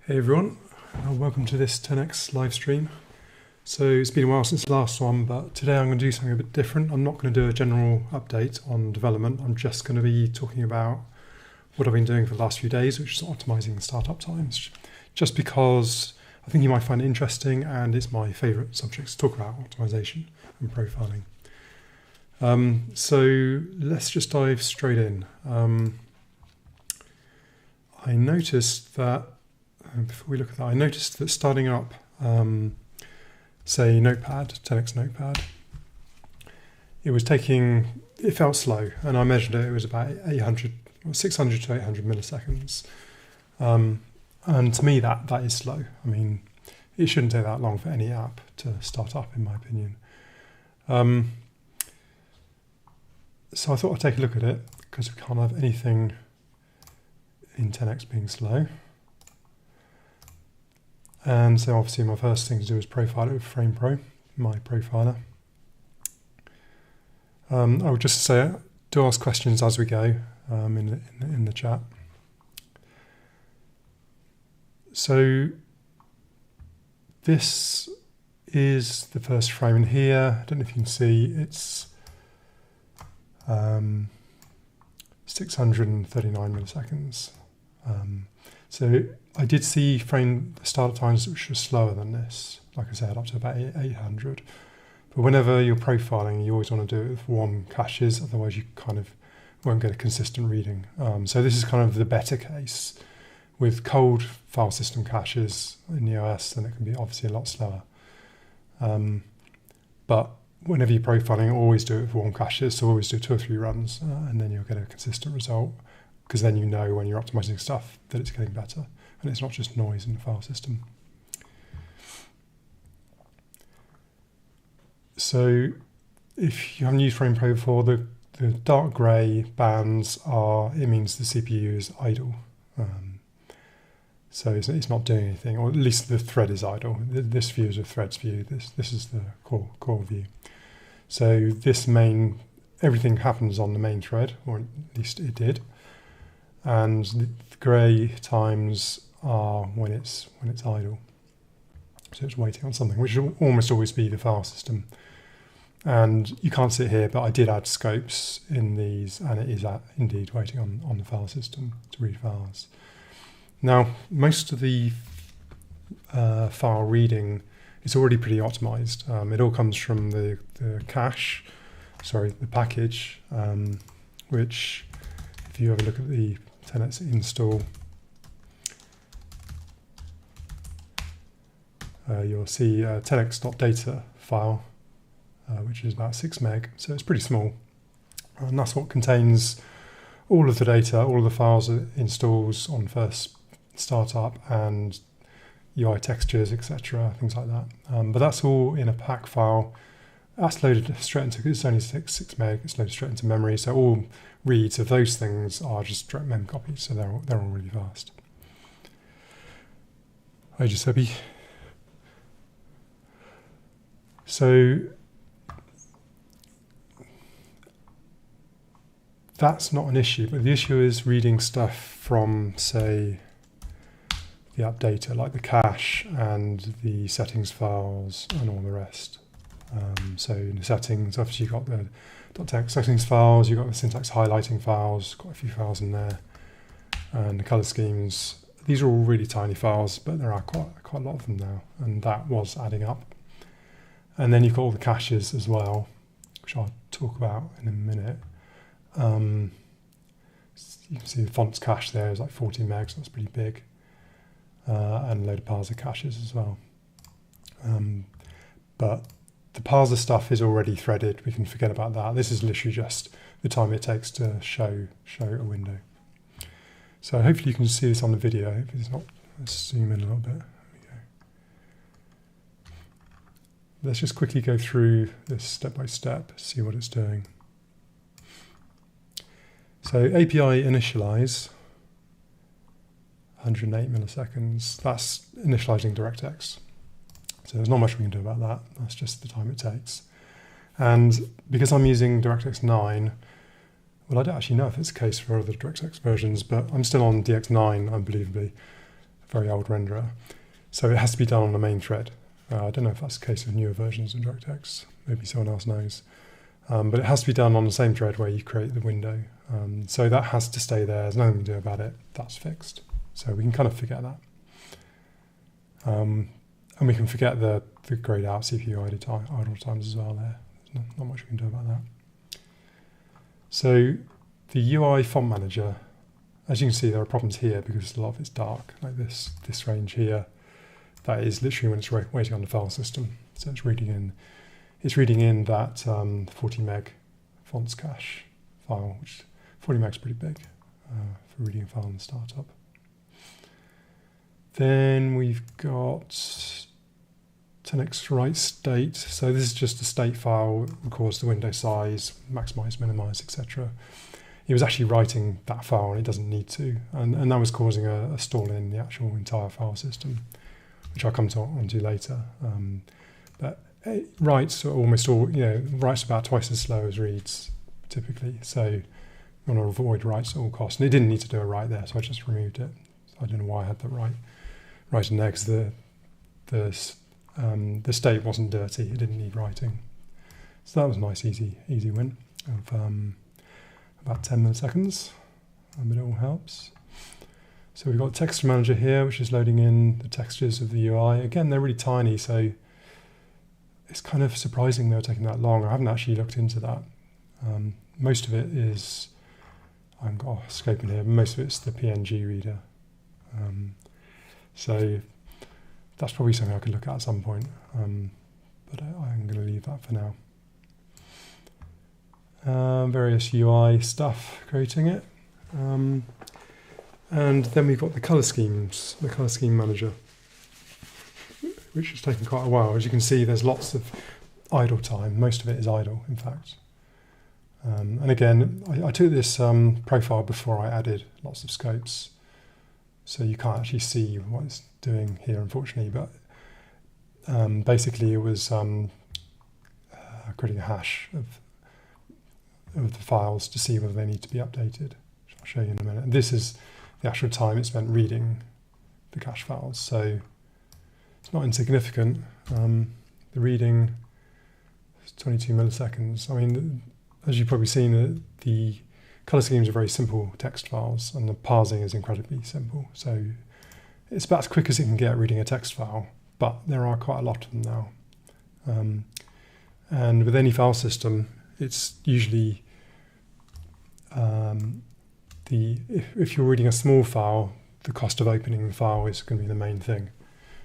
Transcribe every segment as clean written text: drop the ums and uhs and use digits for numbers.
Hey everyone, welcome to this 10x live stream. So it's been a while since the last one, but today I'm going to do something a bit different. I'm not going to do a general update on development. I'm just going to be talking about what I've been doing for the last few days, which is optimizing startup times, just because I think you might find it interesting and it's my favorite subject to talk about, optimization and profiling. So let's just dive straight in. I noticed that before we look at that, I noticed that starting up, say Notepad, 10x Notepad, it felt slow, and I measured it, it was about 600 to 800 milliseconds. And to me, that is slow. I mean, it shouldn't take that long for any app to start up, in my opinion. So I thought I'd take a look at it, because we can't have anything in 10x being slow. And so obviously my first thing to do is profile it with FramePro, my profiler. I would just say, do ask questions as we go in the chat. So this is the first frame in here. I don't know if you can see, it's 639 milliseconds. So I did see frame startup times which were slower than this, like I said, up to about 800. But whenever you're profiling, you always want to do it with warm caches, otherwise you kind of won't get a consistent reading. So this is kind of the better case. With cold file system caches in the OS, then it can be obviously a lot slower. But whenever you're profiling, always do it with warm caches, so always do 2 or 3 runs, and then you'll get a consistent result. Because then you know when you're optimizing stuff that it's getting better, and it's not just noise in the file system. So if you haven't used FramePro before, the dark grey bands it means the CPU is idle. So it's not doing anything, or at least the thread is idle. This view is a thread's view. This is the core view. So everything happens on the main thread, or at least it did. And the grey times are when it's idle. So it's waiting on something, which will almost always be the file system. And you can't see it here, but I did add scopes in these, and it is indeed waiting on the file system to read files. Now, most of the file reading is already pretty optimized. It all comes from the package, which, if you have a look at the 10x install, you'll see 10x.data file, which is about 6 meg, so it's pretty small. And that's what contains all of the data, all of the files it installs on first startup, and UI textures, etc., things like that. But that's all in a pack file. That's loaded straight into, it's only 6 meg, it's loaded straight into memory, so all reads of those things are just direct mem copies, so they're all really fast. Hi Giuseppe. So that's not an issue, but the issue is reading stuff from, say, the app data, like the cache and the settings files and all the rest. So in the settings, obviously you've got the .text settings files, you've got the syntax highlighting files, quite a few files in there, and the color schemes. These are all really tiny files, but there are quite a lot of them now, and that was adding up. And then you've got all the caches as well, which I'll talk about in a minute. You can see the fonts cache there is like 40 megs, that's pretty big, and a load of parser caches as well. But the parser stuff is already threaded. We can forget about that. This is literally just the time it takes to show a window. So hopefully you can see this on the video. If it's not, let's zoom in a little bit. There we go. Let's just quickly go through this step by step, see what it's doing. So API initialize, 108 milliseconds. That's initializing DirectX. So there's not much we can do about that. That's just the time it takes. And because I'm using DirectX 9, well, I don't actually know if it's the case for other DirectX versions, but I'm still on DX9, unbelievably. very old renderer. So it has to be done on the main thread. I don't know if that's the case with newer versions of DirectX. Maybe someone else knows. But it has to be done on the same thread where you create the window. So that has to stay there. There's nothing we can do about it. That's fixed. So we can kind of forget that. And we can forget the grayed out CPU idle times as well there. There's not much we can do about that. So the UI font manager, as you can see, there are problems here because a lot of it's dark, like this range here. That is literally when it's waiting on the file system. So it's reading in that 40 meg fonts cache file, which 40 meg is pretty big for reading a file in the startup. Then we've got 10x write state. So this is just a state file, records the window size, maximize, minimize, etc. It was actually writing that file and it doesn't need to. And that was causing a stall in the actual entire file system, which I'll come onto later. But it writes almost all, writes about twice as slow as reads typically. So you want to avoid writes at all costs. And it didn't need to do a write there, so I just removed it. So I don't know why I had that write in there, because the state wasn't dirty. It didn't need writing. So that was a nice, easy win of about 10 milliseconds. But it all helps. So we've got Texture Manager here, which is loading in the textures of the UI. Again, they're really tiny, so it's kind of surprising they were taking that long. I haven't actually looked into that. Most of it is, I haven't got a scope in here, but most of it's the PNG reader. So that's probably something I could look at some point, but I'm going to leave that for now. Various UI stuff, creating it. And then we've got the color schemes, the color scheme manager, which has taken quite a while. As you can see, there's lots of idle time. Most of it is idle, in fact. And again, I took this profile before I added lots of scopes, so you can't actually see what it's doing here, unfortunately. But basically, it was creating a hash of the files to see whether they need to be updated, which I'll show you in a minute. And this is the actual time it spent reading the cache files, so it's not insignificant. The reading is 22 milliseconds. I mean, as you've probably seen, the color schemes are very simple text files, and the parsing is incredibly simple. So it's about as quick as it can get reading a text file, but there are quite a lot of them now. And with any file system, it's usually if you're reading a small file, the cost of opening the file is going to be the main thing.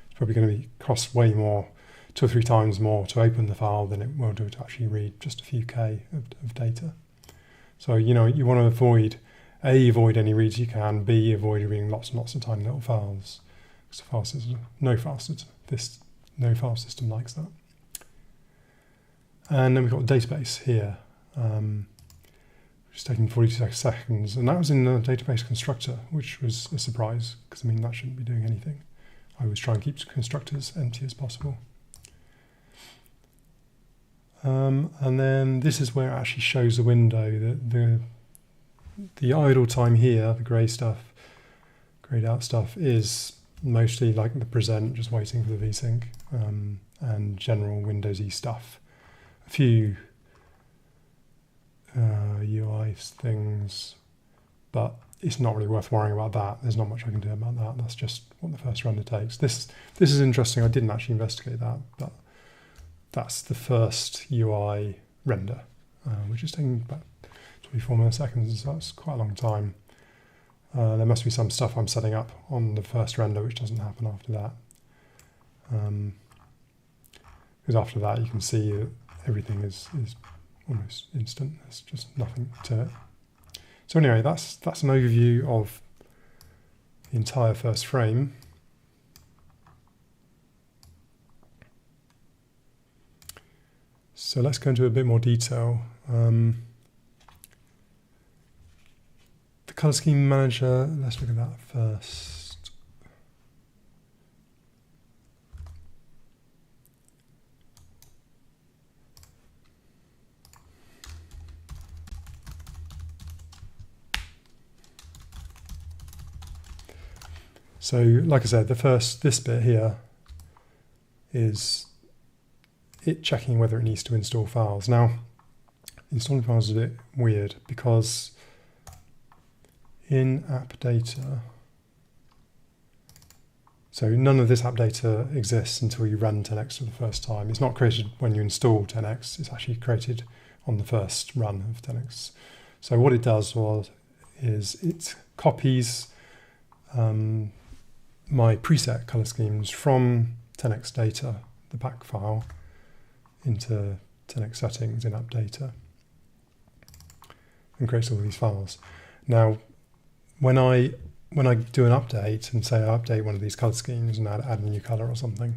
It's probably going to cost way more, 2 or 3 times more to open the file than it will do to actually read just a few K of data. So, you want to avoid any reads you can, B, avoid reading lots and lots of tiny little files. Because the file system, no file system likes that. And then we've got a database here, which is taking 42 seconds, and that was in the database constructor, which was a surprise, because that shouldn't be doing anything. I always try and keep constructors empty as possible. And then this is where it actually shows the window. The idle time here, the grayed out stuff, is mostly like the present, just waiting for the vsync, and general Windowsy stuff. A few UI things, but it's not really worth worrying about that. There's not much I can do about that. That's just what the first render takes. This is interesting. I didn't actually investigate that, but that's the first UI render, which is taking about 24 milliseconds. So that's quite a long time. There must be some stuff I'm setting up on the first render which doesn't happen after that. Because after that you can see that everything is almost instant. There's just nothing to it. So anyway, that's an overview of the entire first frame. So let's go into a bit more detail. The color scheme manager, let's look at that first. So like I said, this bit here is it checking whether it needs to install files. Now, installing files is a bit weird because in app data, so none of this app data exists until you run 10x for the first time. It's not created when you install 10x, it's actually created on the first run of 10x. So what it does is it copies my preset color schemes from 10x data, the pack file, into 10x settings in app data and creates all these files. Now, when I do an update and say I update one of these color schemes and add a new color or something,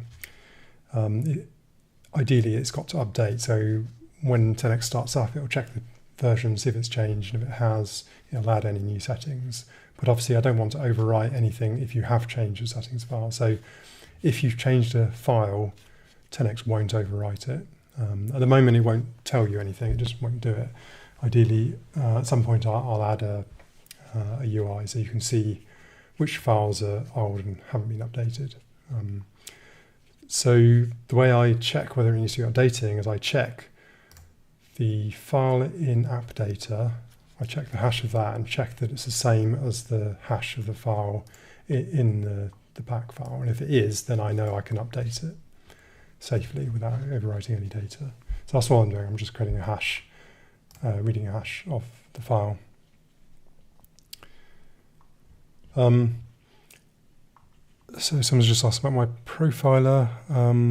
ideally it's got to update. So when 10x starts up, it'll check the version, see if it's changed, and if it has, it'll add any new settings. But obviously I don't want to overwrite anything if you have changed the settings file. So if you've changed a file, 10x won't overwrite it. At the moment it won't tell you anything, it just won't do it. Ideally, at some point I'll add a UI so you can see which files are old and haven't been updated. So the way I check whether it needs to be updating is I check the file in app data, I check the hash of that and check that it's the same as the hash of the file in the pack file. And if it is, then I know I can update it safely without overwriting any data. So that's what I'm doing. I'm just creating a hash, reading a hash of the file. So someone's just asked about my profiler. How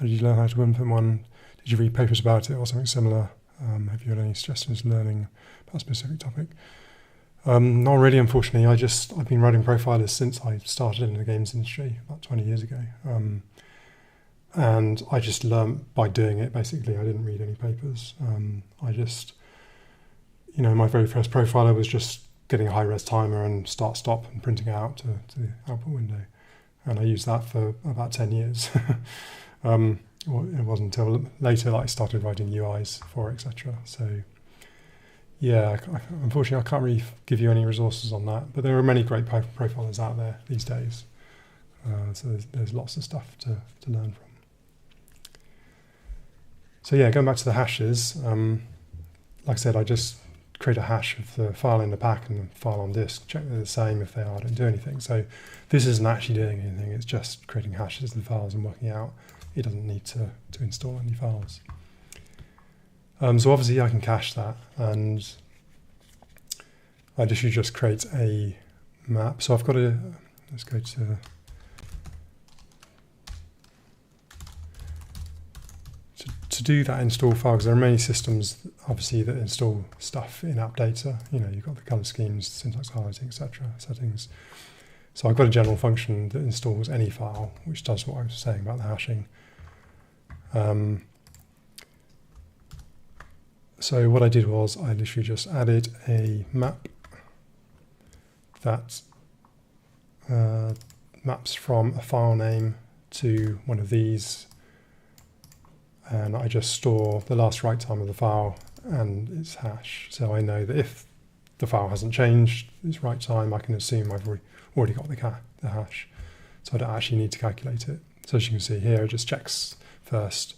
did you learn how to implement one? Did you read papers about it or something similar? Have you had any suggestions learning about a specific topic? Not really, unfortunately. I've been writing profilers since I started in the games industry about 20 years ago. And I just learned by doing it, basically. I didn't read any papers. My very first profiler was just getting a high-res timer and start-stop and printing it out to the output window. And I used that for about 10 years. It wasn't until later that I started writing UIs for it, etc. So, yeah, unfortunately I can't really give you any resources on that, but there are many great profilers out there these days. So there's lots of stuff to learn from. So yeah, going back to the hashes, like I said, I just create a hash of the file in the pack and the file on disk, check they're the same. If they are, don't do anything. So this isn't actually doing anything, it's just creating hashes of the files and working out. It doesn't need to install any files. So obviously I can cache that, and I just create a map. So I've got let's go to do that install file, because there are many systems obviously that install stuff in app data. You've got the color schemes, syntax highlighting, etc. settings. So I've got a general function that installs any file, which does what I was saying about the hashing. So what I did was I literally just added a map that maps from a file name to one of these, and I just store the last write time of the file and its hash. So I know that if the file hasn't changed its write time, I can assume I've already got the hash. So I don't actually need to calculate it. So as you can see here, it just checks first.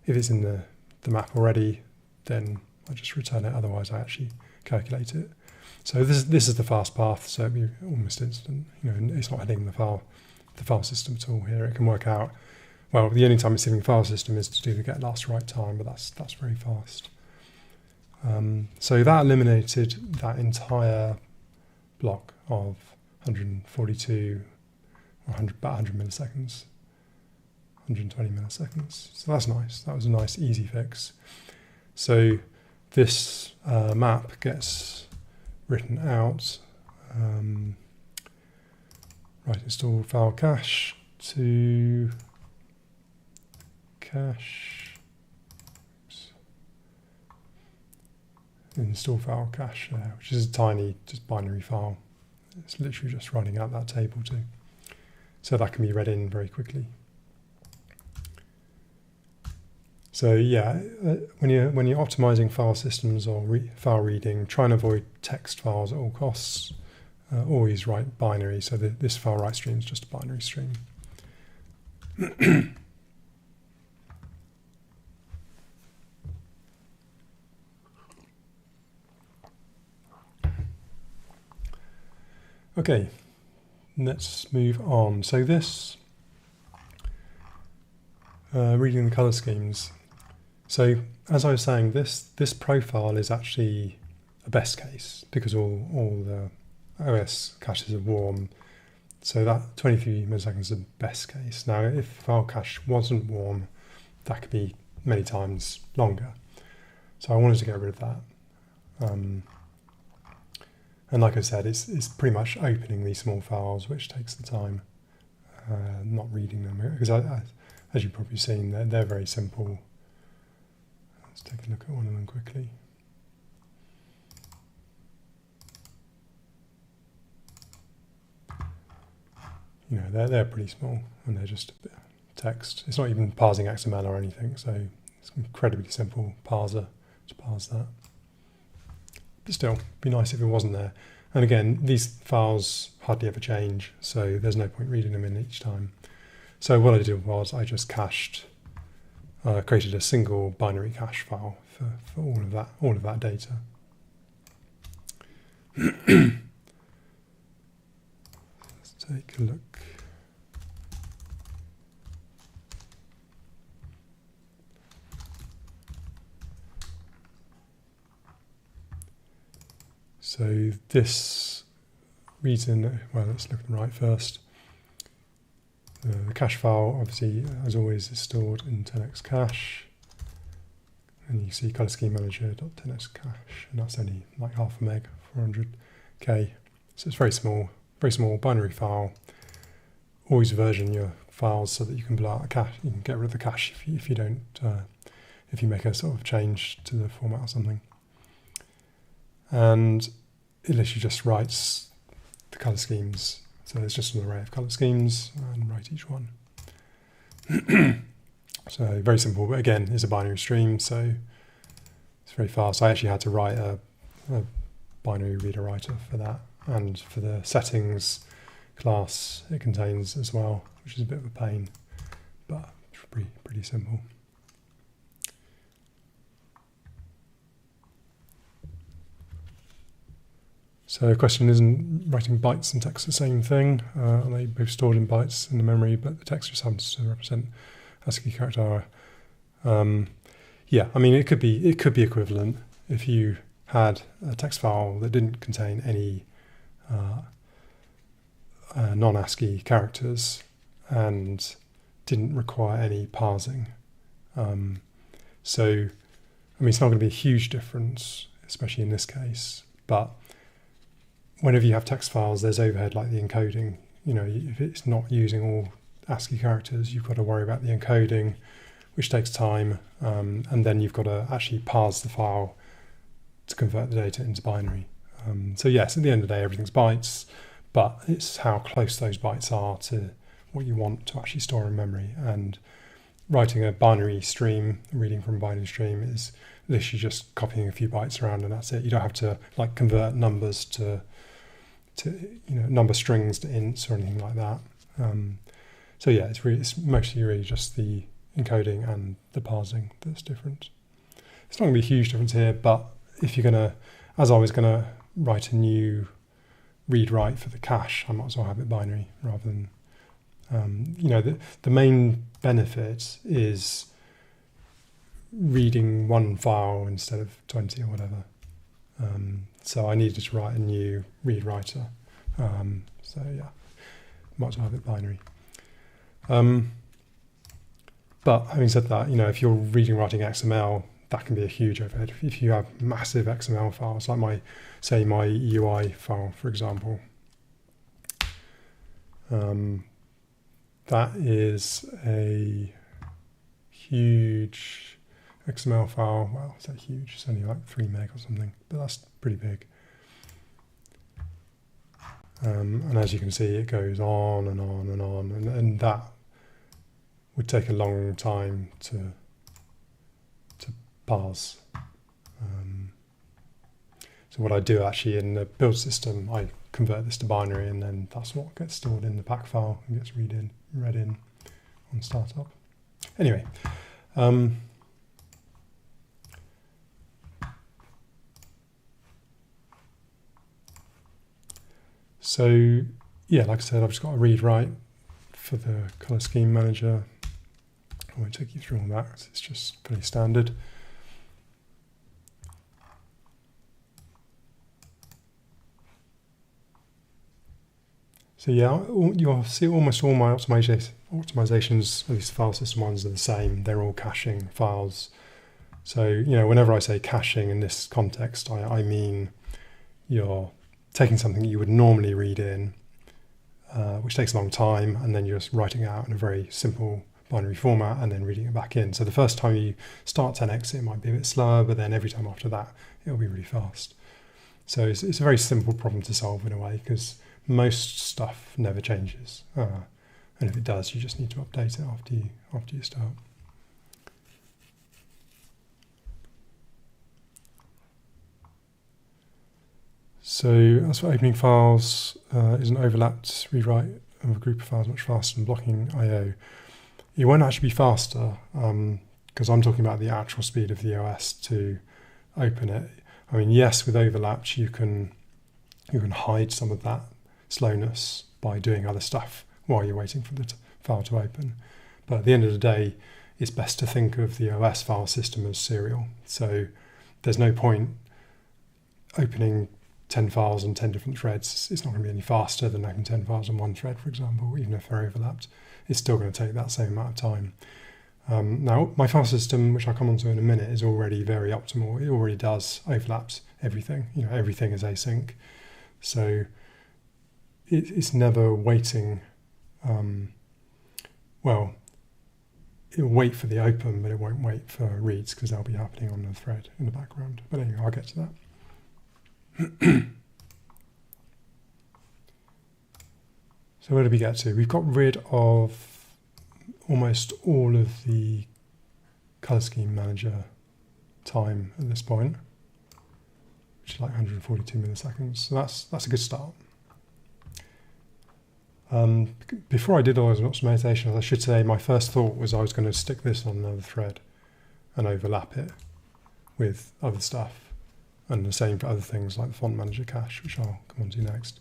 If it's in the map already, then I just return it. Otherwise, I actually calculate it. So this is the fast path. So it'd be almost instant. It's not hitting the file system at all here. It can work out. Well, the only time it's hitting the file system is to do the get last write time, but that's very fast. So that eliminated that entire block of 142 or about 100 milliseconds. 120 milliseconds. So that's nice. That was a nice, easy fix. So this map gets written out. Install file cache to cache. Install file cache, which is a tiny, just binary file. It's literally just writing out that table too. So that can be read in very quickly. So yeah, when you're optimizing file systems or file reading, try and avoid text files at all costs. always write binary, so this file write stream is just a binary stream. Okay, let's move on. So this, reading the color schemes. So as I was saying, this profile is actually a best case because all the OS caches are warm. So that 23 milliseconds is the best case. Now, if file cache wasn't warm, that could be many times longer. So I wanted to get rid of that. And like I said, it's pretty much opening these small files, which takes the time, not reading them. Because as you've probably seen, they're very simple. Let's take a look at one of them quickly. You know, they're pretty small, and they're just a bit of text. It's not even parsing XML or anything, so it's an incredibly simple parser to parse that. But still, it'd be nice if it wasn't there. And again, these files hardly ever change, so there's no point reading them in each time. So what I did was I just cached, created a single binary cache file for all of that data. Let's take a look. So this reads in, well, let's look at the right first. The cache file, obviously, as always, is stored in 10x cache. And you see color scheme manager.10x cache, and that's only like half a meg, 400K. So it's very small binary file. Always version your files so that you can blow out a cache. You can get rid of the cache if you don't, if you make a sort of change to the format or something. And it literally just writes the color schemes. So there's just an array of color schemes and write each one. So very simple, but again, it's a binary stream, so it's very fast. I actually had to write a binary reader writer for that, and for the settings class it contains as well, which is a bit of a pain, but it's pretty simple. So the question isn't writing bytes and text the same thing. They both stored in bytes in the memory, but the text just happens to represent ASCII character. Yeah, I mean it could be equivalent if you had a text file that didn't contain any non-ASCII characters and didn't require any parsing. So I mean it's not going to be a huge difference, especially in this case, but whenever you have text files, there's overhead like the encoding. You know, if it's not using all ASCII characters, you've got to worry about the encoding, which takes time, and then you've got to actually parse the file to convert the data into binary. So yes, at the end of the day, everything's bytes, but it's how close those bytes are to what you want to actually store in memory. And writing a binary stream, reading from a binary stream, is literally just copying a few bytes around, and that's it. You don't have to like convert numbers to number strings to ints or anything like that. So yeah, it's mostly really just the encoding and the parsing that's different. It's not going to be a huge difference here, but if you're going to, as I was going to write a new read-write for the cache, I might as well have it binary rather than, the main benefit is reading one file instead of 20 or whatever. So I needed to write a new read writer. So yeah, might as well have it binary. But having said that, if you're reading writing XML, that can be a huge overhead. If you have massive XML files, like my UI file, for example, that is a huge XML file. Well, it's not huge, it's only like 3 meg or something, but that's pretty big. And as you can see, it goes on and on and on, and that would take a long time to parse. So what I do actually in the build system, I convert this to binary, and then that's what gets stored in the pack file and gets read in on startup. Anyway, so yeah, like I said, I've just got a read write for the color scheme manager. I won't take you through all that. It's just pretty standard. So yeah, you'll see almost all my optimizations, at least the file system ones, are the same. They're all caching files. So, you know, whenever I say caching in this context, I mean you're taking something that you would normally read in, which takes a long time, and then you're just writing it out in a very simple binary format and then reading it back in. So the first time you start 10x, it might be a bit slower, but then every time after that, it'll be really fast. So it's a very simple problem to solve in a way, because most stuff never changes, and if it does, you just need to update it after you start. So as for opening files, is an overlapped rewrite of a group of files much faster than blocking I/O? It won't actually be faster, because I'm talking about the actual speed of the OS to open it. I mean, yes, with overlaps you can hide some of that slowness by doing other stuff while you're waiting for the file to open. But at the end of the day, it's best to think of the OS file system as serial. So there's no point opening 10 files on 10 different threads. It's not going to be any faster than opening 10 files on one thread, for example, even if they're overlapped. It's still going to take that same amount of time. Now, my file system, which I'll come on to in a minute, is already very optimal. It already does overlaps everything. You know, everything is async. So it's never waiting. Well, it'll wait for the open, but it won't wait for reads, because they'll be happening on the thread in the background. But anyway, I'll get to that. So where did we get to? We've got rid of almost all of the color scheme manager time at this point, which is like 142 milliseconds. So that's a good start. Before I did all those optimizations, I should say my first thought was I was going to stick this on another thread and overlap it with other stuff, and the same for other things like the font manager cache, which I'll come on to next.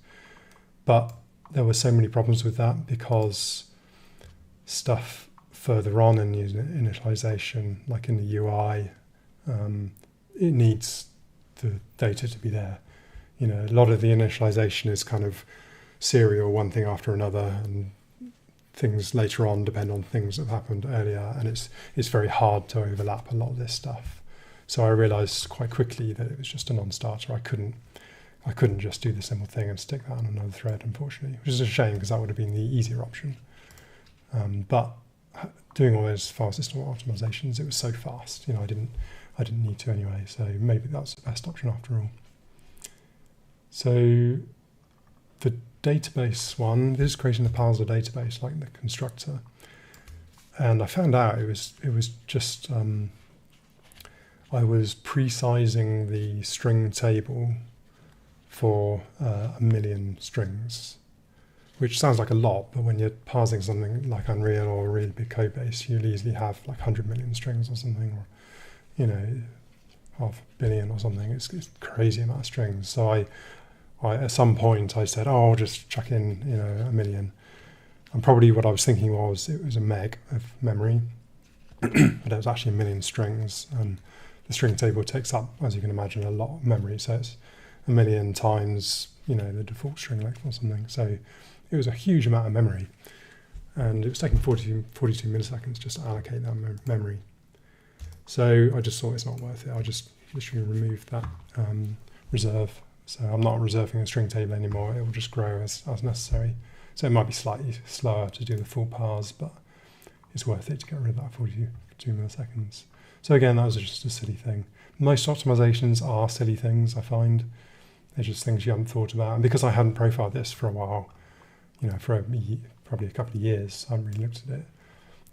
But there were so many problems with that, because stuff further on in the initialization, like in the UI, it needs the data to be there. You know, a lot of the initialization is kind of serial, one thing after another, and things later on depend on things that have happened earlier, and it's very hard to overlap a lot of this stuff. So I realized quite quickly that it was just a non-starter. I couldn't just do the simple thing and stick that on another thread, unfortunately, which is a shame, because that would have been the easier option. But doing all those file system optimizations, it was so fast. You know, I didn't need to anyway. So maybe that's the best option after all. So the database one, this is creating the parser database, like the constructor. And I found out it was just I was pre-sizing the string table for 1 million strings, which sounds like a lot, but when you're parsing something like Unreal or a really big code base, you'll easily have like 100 million strings or something, or, you know, 500 million or something. It's a crazy amount of strings. So I at some point I said, oh, I'll just chuck in, you know, 1 million. And probably what I was thinking was it was a meg of memory, but it was actually 1 million strings. And the string table takes up, as you can imagine, a lot of memory. So it's 1 million times, you know, the default string length or something. So it was a huge amount of memory. And it was taking 42 milliseconds just to allocate that memory. So I just thought it's not worth it. I just literally removed that reserve. So I'm not reserving a string table anymore. It will just grow as necessary. So it might be slightly slower to do the full parse, but it's worth it to get rid of that 42 milliseconds. So again, that was just a silly thing. Most optimizations are silly things, I find. They're just things you haven't thought about. And because I hadn't profiled this for a while, you know, for probably a couple of years, I haven't really looked at it.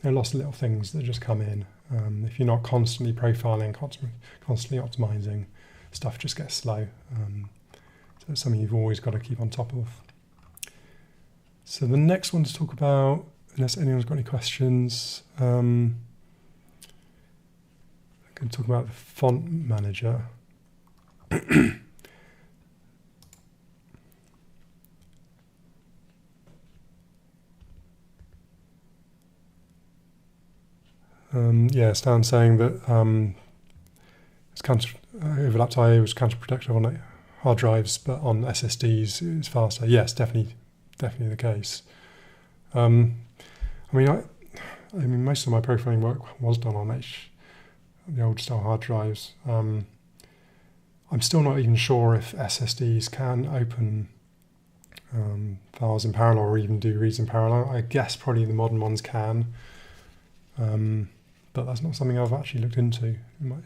There are lots of little things that just come in. If you're not constantly profiling, constantly optimizing, stuff just gets slow. So it's something you've always got to keep on top of. So the next one to talk about, unless anyone's got any questions, I can talk about the font manager. Yeah, Stan's saying that overlapped I/O was counterproductive on hard drives, but on SSDs it's faster. Yes, definitely the case. I mean, most of my programming work was done on the old style hard drives. I'm still not even sure if SSDs can open files in parallel or even do reads in parallel. I guess probably the modern ones can. But that's not something I've actually looked into.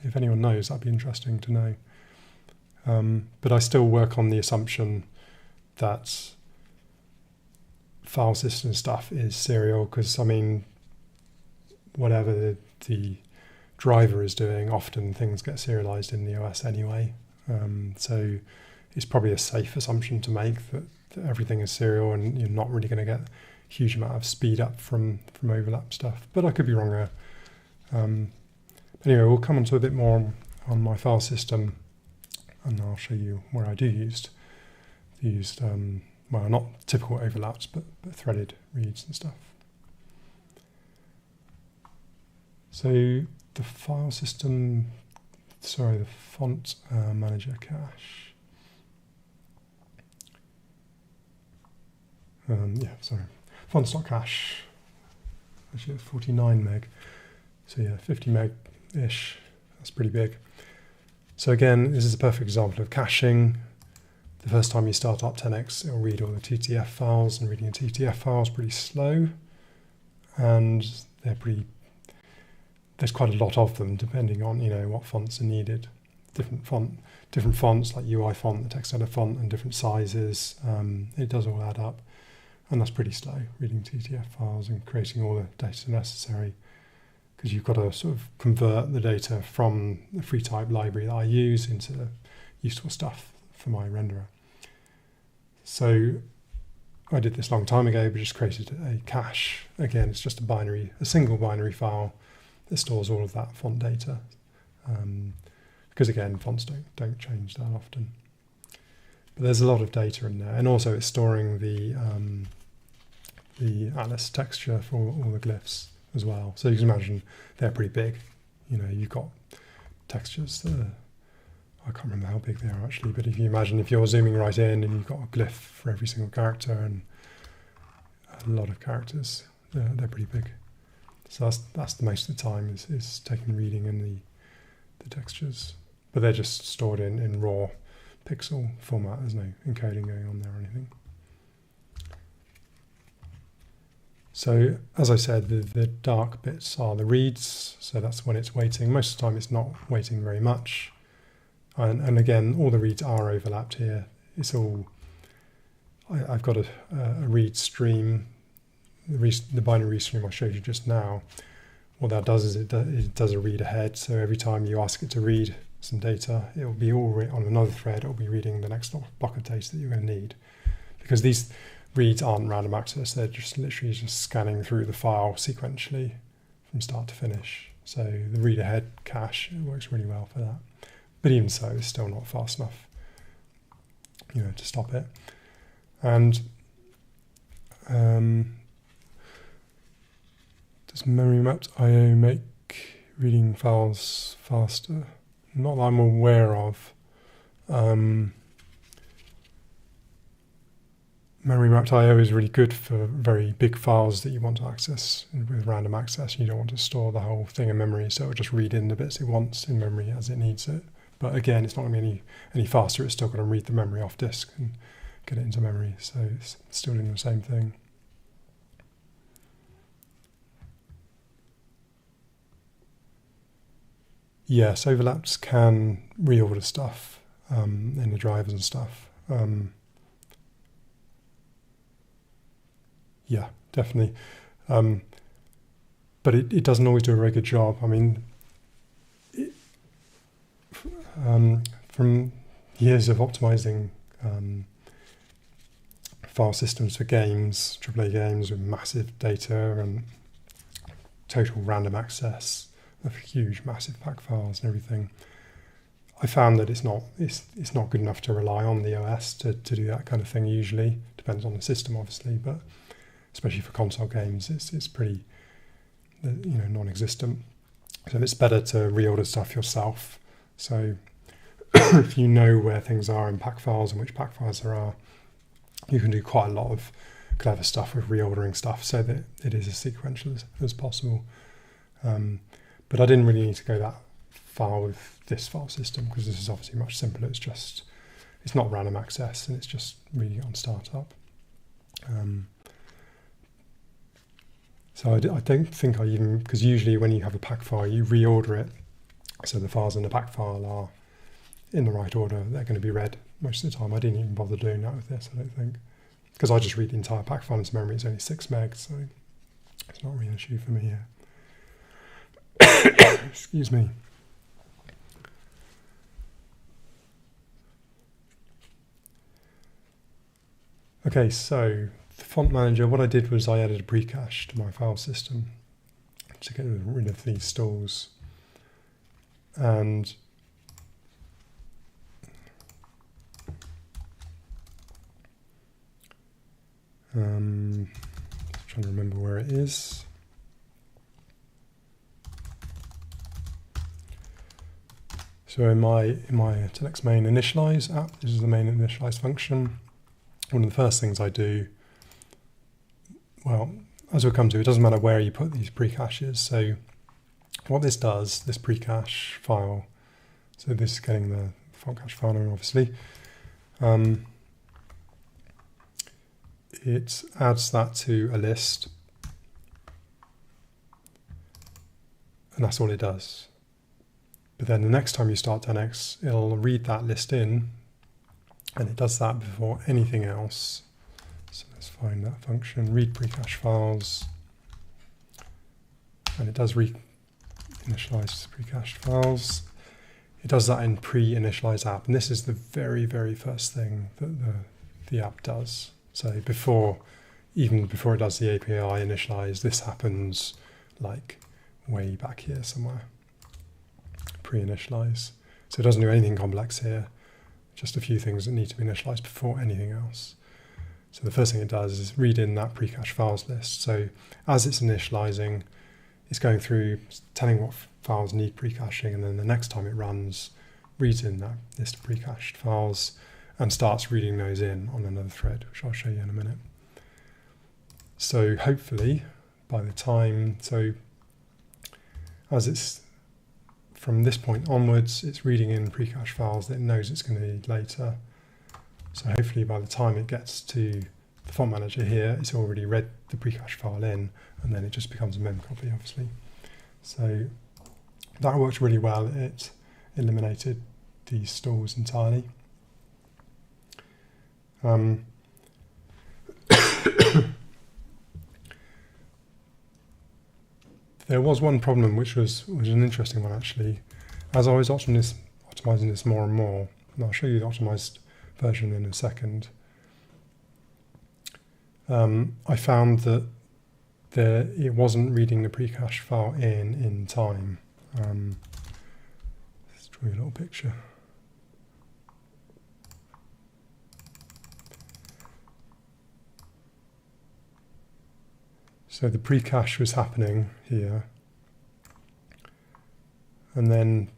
If anyone knows, that'd be interesting to know. But I still work on the assumption that file system stuff is serial, because I mean, whatever the driver is doing, often things get serialized in the OS anyway. So it's probably a safe assumption to make that everything is serial, and you're not really going to get a huge amount of speed up from overlap stuff. But I could be wrong there. Anyway, we'll come on to a bit more on my file system, and I'll show you where I used well, not typical overlaps, but threaded reads and stuff. So the file system, the font manager cache. Fonts.cache, actually at 49 meg. So yeah, 50 meg-ish, that's pretty big. So again, this is a perfect example of caching. The first time you start up 10x, it'll read all the TTF files, and reading a TTF file is pretty slow. And there's quite a lot of them, depending on what fonts are needed. Different fonts like UI font, the text editor font, and different sizes. It does all add up, and that's pretty slow, reading TTF files and creating all the data necessary, because you've got to sort of convert the data from the free type library that I use into useful stuff for my renderer. So I did this a long time ago, but just created a cache. Again, it's just a single binary file that stores all of that font data. Because again, fonts don't change that often. But there's a lot of data in there, and also it's storing the Atlas texture for all the glyphs as well. So you can imagine they're pretty big. You've got textures that I can't remember how big they are actually, but if you imagine if you're zooming right in and you've got a glyph for every single character and a lot of characters, they're pretty big. So that's the most of the time is taking reading in the textures, but they're just stored in raw pixel format. There's no encoding going on there or anything. So as I said, the dark bits are the reads, so that's when it's waiting. Most of the time it's not waiting very much. And again, all the reads are overlapped here. It's all, I've got a read stream, the binary stream I showed you just now. What that does is it does a read ahead. So every time you ask it to read some data, it will be all on another thread. It will be reading the next block of data that you're going to need, because these reads aren't random access. They're just literally just scanning through the file sequentially from start to finish. So the read ahead cache, it works really well for that. But even so, it's still not fast enough, to stop it. And does memory mapped I/O make reading files faster? Not that I'm aware of. Memory mapped I/O is really good for very big files that you want to access with random access. You don't want to store the whole thing in memory, so it'll just read in the bits it wants in memory as it needs it. But again, it's not going to be any faster. It's still going to read the memory off disk and get it into memory, so it's still doing the same thing. Yes, overlaps can reorder stuff in the drivers and stuff. Yeah, definitely. But it doesn't always do a very good job. I mean, from years of optimizing file systems for games, AAA games with massive data and total random access of huge, massive pack files and everything, I found that it's not good enough to rely on the OS to do that kind of thing usually. Depends on the system, obviously, but especially for console games, it's pretty non-existent. So it's better to reorder stuff yourself. So if you know where things are in pack files and which pack files there are, you can do quite a lot of clever stuff with reordering stuff so that it is as sequential as possible. But I didn't really need to go that far with this file system because this is obviously much simpler. It's not random access and it's just reading it on startup. So I don't think I even, because usually when you have a pack file, you reorder it so the files in the pack file are in the right order. They're going to be read most of the time. I didn't even bother doing that with this, I don't think, because I just read the entire pack file into memory. It's only 6 megs, so it's not really an issue for me here. Excuse me. Okay, so the font manager, what I did was I added a precache to my file system to get rid of these stalls. And trying to remember where it is. So in my IOThreadMain initialize app, this is the main initialize function. One of the first things I do, well, as we'll come to, it doesn't matter where you put these precaches. So what this does, this precache file, so this is getting the font cache file name, obviously. It adds that to a list, and that's all it does. But then the next time you start 10x, it'll read that list in, and it does that before anything else. So let's find that function, read precache files, and it does re-initialize precached files. It does that in pre-initialize app, and this is the very, very first thing that the app does. So even before it does the API initialize, this happens like way back here somewhere, pre-initialize. So it doesn't do anything complex here, just a few things that need to be initialized before anything else. So the first thing it does is read in that precache files list. So as it's initializing, it's going through, telling what files need precaching, and then the next time it runs, reads in that list of precached files and starts reading those in on another thread, which I'll show you in a minute. So hopefully by the time, so as it's from this point onwards, it's reading in precache files that it knows it's going to need later. So hopefully by the time it gets to the font manager here, it's already read the precache file in, and then it just becomes a mem copy, obviously. So that worked really well. It eliminated these stalls entirely. There was one problem which was an interesting one actually. As I was optimizing this more and more, and I'll show you the optimized version in a second, I found that it wasn't reading the precache file in time. Let's draw you a little picture. So the precache was happening here, and then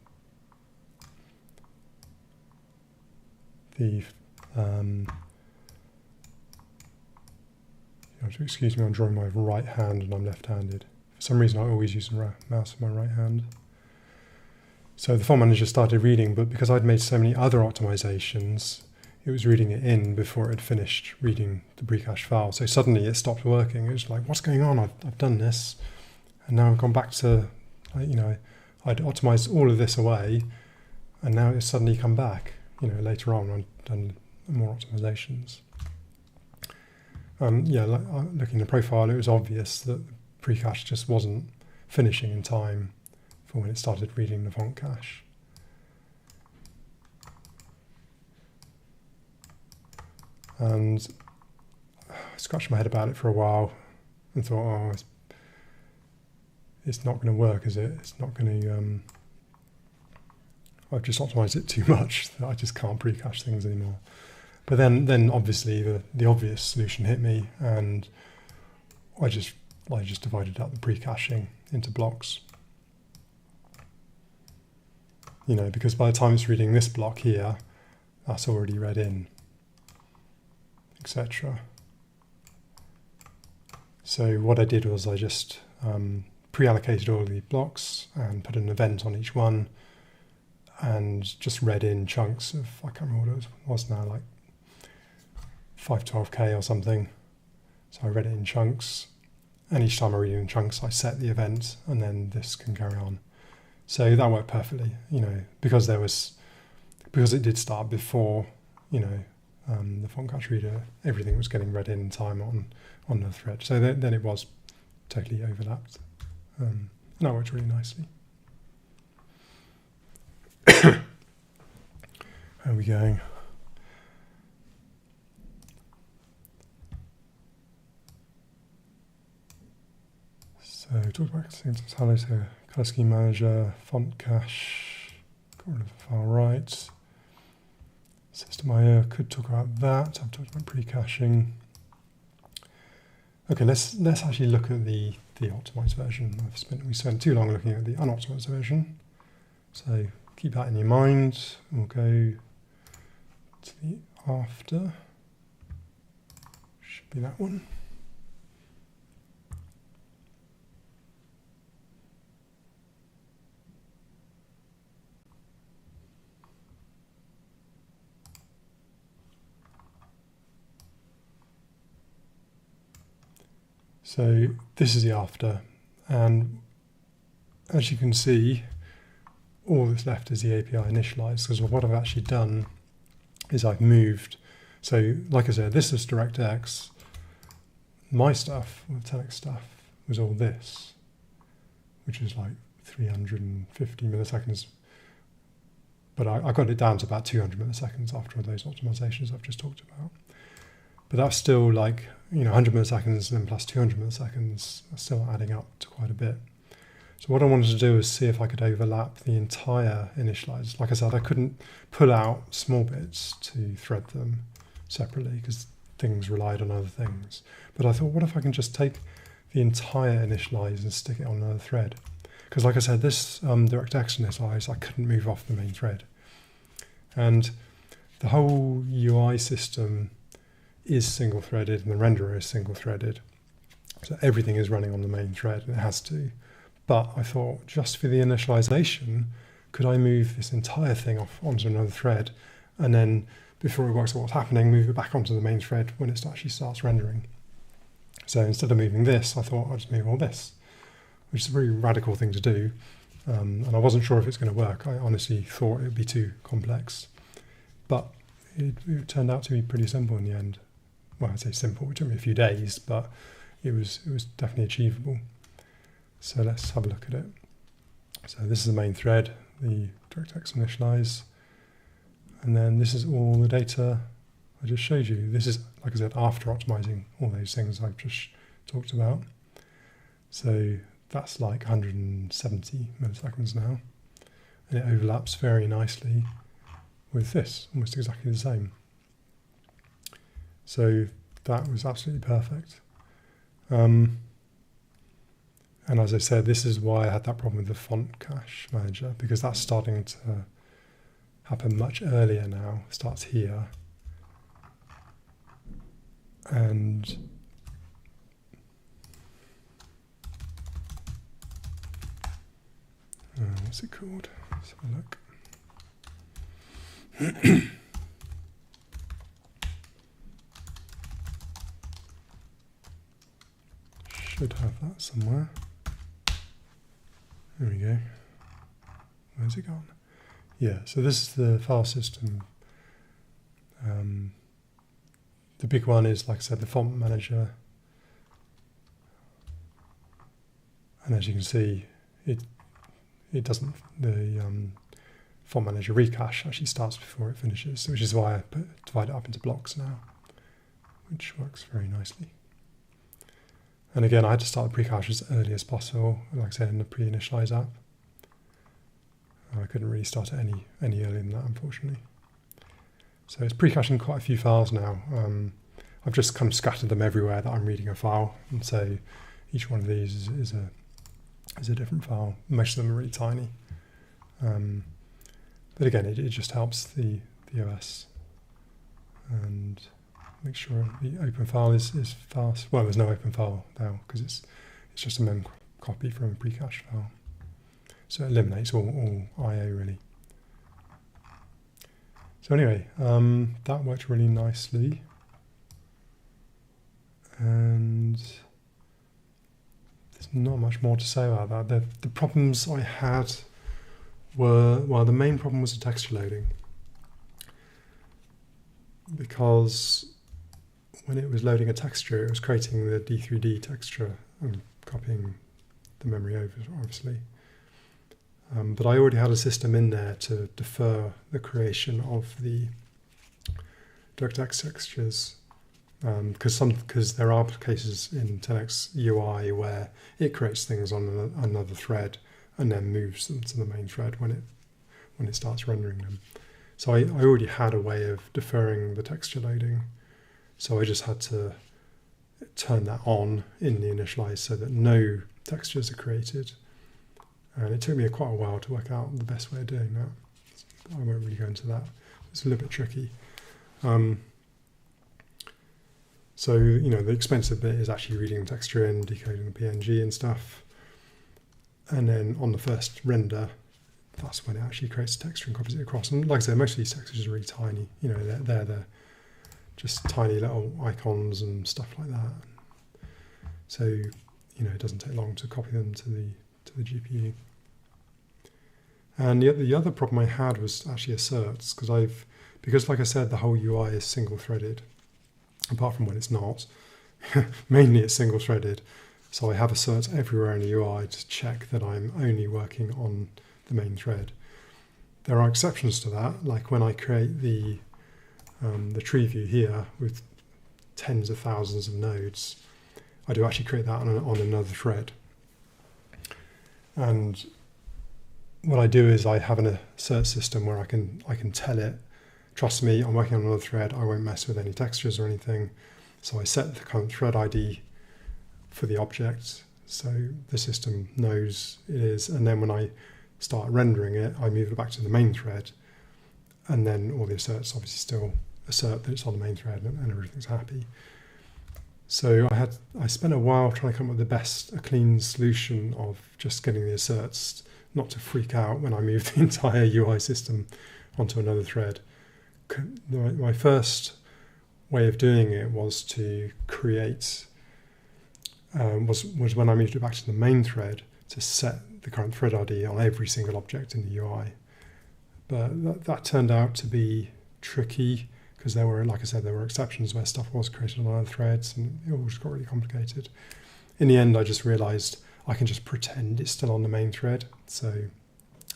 the you have to excuse me, I'm drawing my right hand and I'm left-handed. For some reason I always use the mouse with my right hand. So the font manager started reading, but because I'd made so many other optimizations, it was reading it in before it had finished reading the precache file. So suddenly it stopped working. It was like, what's going on? I've done this, and now I've gone back to, I'd optimized all of this away, and now it's suddenly come back. Later on I've done more optimizations. Looking at the profile, it was obvious that the precache just wasn't finishing in time for when it started reading the font cache. and I scratched my head about it for a while and thought, oh, it's not going to work, is it? It's not going to... I've just optimized it too much that I just can't precache things anymore. But then obviously the obvious solution hit me, and I just divided up the precaching into blocks. You know, because by the time it's reading this block here, that's already read in, etc. So what I did was I just pre-allocated all of the blocks and put an event on each one, and just read in chunks of, I can't remember what it was now, like 512k or something. So I read it in chunks, and each time I read it in chunks, I set the event, and then this can carry on. So that worked perfectly, you know, because it did start before, you know, the font cache reader, everything was getting read in time on the thread. So then it was totally overlapped, and that worked really nicely. How are we going? So talk about things like hello to color scheme manager, font cache, got rid of the file right. System IO, could talk about that. I've talked about precaching. Okay, let's actually look at the optimized version. We spent too long looking at the unoptimized version. So keep that in your mind. We'll go to the after. Should be that one. So this is the after, and as you can see, all that's left is the API initialize, because what I've actually done is I've moved. So like I said, this is DirectX. My stuff, the Telex stuff, was all this, which is like 350 milliseconds. But I got it down to about 200 milliseconds after those optimizations I've just talked about. But that's still like, you know, 100 milliseconds and then plus 200 milliseconds, that's still adding up to quite a bit. So what I wanted to do is see if I could overlap the entire initialize. Like I said, I couldn't pull out small bits to thread them separately because things relied on other things. But I thought, what if I can just take the entire initialize and stick it on another thread? Because like I said, this DirectX initialize, I couldn't move off the main thread. And the whole UI system is single-threaded, and the renderer is single-threaded. So everything is running on the main thread, and it has to. But I thought, just for the initialization, could I move this entire thing off onto another thread, and then, before it works out what's happening, move it back onto the main thread when it actually starts rendering. So instead of moving this, I thought I'd just move all this, which is a very radical thing to do. And I wasn't sure if it's going to work. I honestly thought it would be too complex. But it turned out to be pretty simple in the end. Well, I'd say simple, it took me a few days, but it was definitely achievable. So let's have a look at it. So this is the main thread, the DirectX initialize, and then this is all the data I just showed you. This is, like I said, after optimizing all those things I've just talked about. So that's like 170 milliseconds now, and it overlaps very nicely with this, almost exactly the same. So that was absolutely perfect. And as I said, this is why I had that problem with the font cache manager, because that's starting to happen much earlier now. It starts here. And what's it called? Let's have a look. Should have that somewhere. There we go. Where's it gone? Yeah, so this is the file system. The big one is, like I said, the font manager. And as you can see, it doesn't, the font manager recache actually starts before it finishes, which is why I divide it up into blocks now. which works very nicely. And again, I had to start the precache as early as possible, like I said, in the pre-initialize app. I couldn't really start it any earlier than that, unfortunately. So it's precaching quite a few files now. I've just kind of scattered them everywhere that I'm reading a file, and so each one of these is a different file. Most of them are really tiny. But again, it just helps the OS and make sure the open file is fast. Well, there's no open file now because it's just a mem copy from a precache file. So it eliminates all I/O really. So anyway, that worked really nicely. And there's not much more to say about that. The problems I had were, well, the main problem was the texture loading. Because when it was loading a texture, it was creating the D3D texture and copying the memory over, obviously. But I already had a system in there to defer the creation of the DirectX textures. Because there are cases in 10x UI where it creates things on another thread and then moves them to the main thread when it starts rendering them. So I already had a way of deferring the texture loading, so I just had to turn that on in the initialize so that no textures are created. And it took me quite a while to work out the best way of doing that. I won't really go into that. It's a little bit tricky. So, you know, the expensive bit is actually reading the texture in, decoding the PNG and stuff. And then on the first render, that's when it actually creates the texture and copies it across. And like I said, most of these textures are really tiny. You know, they're just tiny little icons and stuff like that. So, you know, it doesn't take long to copy them to the GPU. And the other problem I had was actually asserts, because like I said, the whole UI is single-threaded. Apart from when it's not, mainly it's single-threaded. So I have asserts everywhere in the UI to check that I'm only working on the main thread. There are exceptions to that, like when I create the tree view here with tens of thousands of nodes, I do actually create that on another thread. And what I do is I have an assert system where I can tell it, trust me, I'm working on another thread, I won't mess with any textures or anything. So I set the current thread ID for the object, so the system knows it is, and then when I start rendering it, I move it back to the main thread, and then all the asserts obviously still assert that it's on the main thread and everything's happy. So I spent a while trying to come up with a clean solution of just getting the asserts not to freak out when I move the entire UI system onto another thread. My first way of doing it was to create, was when I moved it back to the main thread to set the current thread ID on every single object in the UI. But that turned out to be tricky because there were, like I said, there were exceptions where stuff was created on other threads and it all just got really complicated. In the end, I just realized I can just pretend it's still on the main thread. So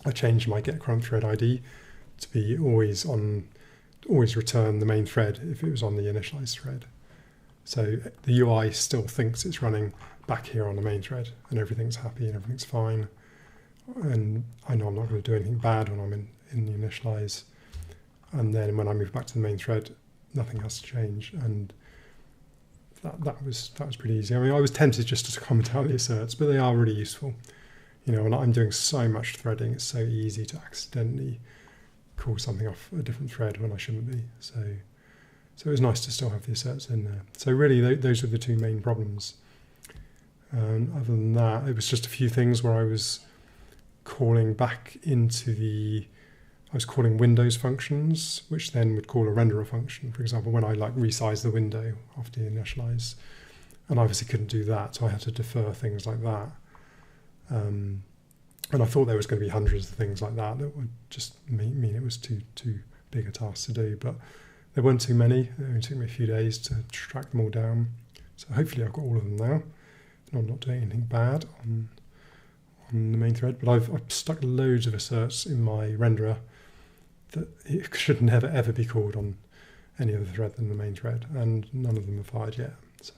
I changed my get current thread ID to be always return the main thread if it was on the initialized thread. So the UI still thinks it's running back here on the main thread and everything's happy and everything's fine. And I know I'm not going to do anything bad when I'm in the initialize. And then when I move back to the main thread, nothing has to change. And that was pretty easy. I mean, I was tempted just to comment out the asserts, but they are really useful. You know, and I'm doing so much threading, it's so easy to accidentally call something off a different thread when I shouldn't be. So it was nice to still have the asserts in there. So really, those were the two main problems. Other than that, it was just a few things where I was calling back into I was calling Windows functions, which then would call a renderer function. For example, when I resize the window after you initialize, and I obviously couldn't do that, so I had to defer things like that. And I thought there was going to be hundreds of things like that would just mean it was too big a task to do, but there weren't too many. It only took me a few days to track them all down. So hopefully I've got all of them now, and I'm not doing anything bad on the main thread. But I've stuck loads of asserts in my renderer that it should never ever be called on any other thread than the main thread, and none of them are fired yet. So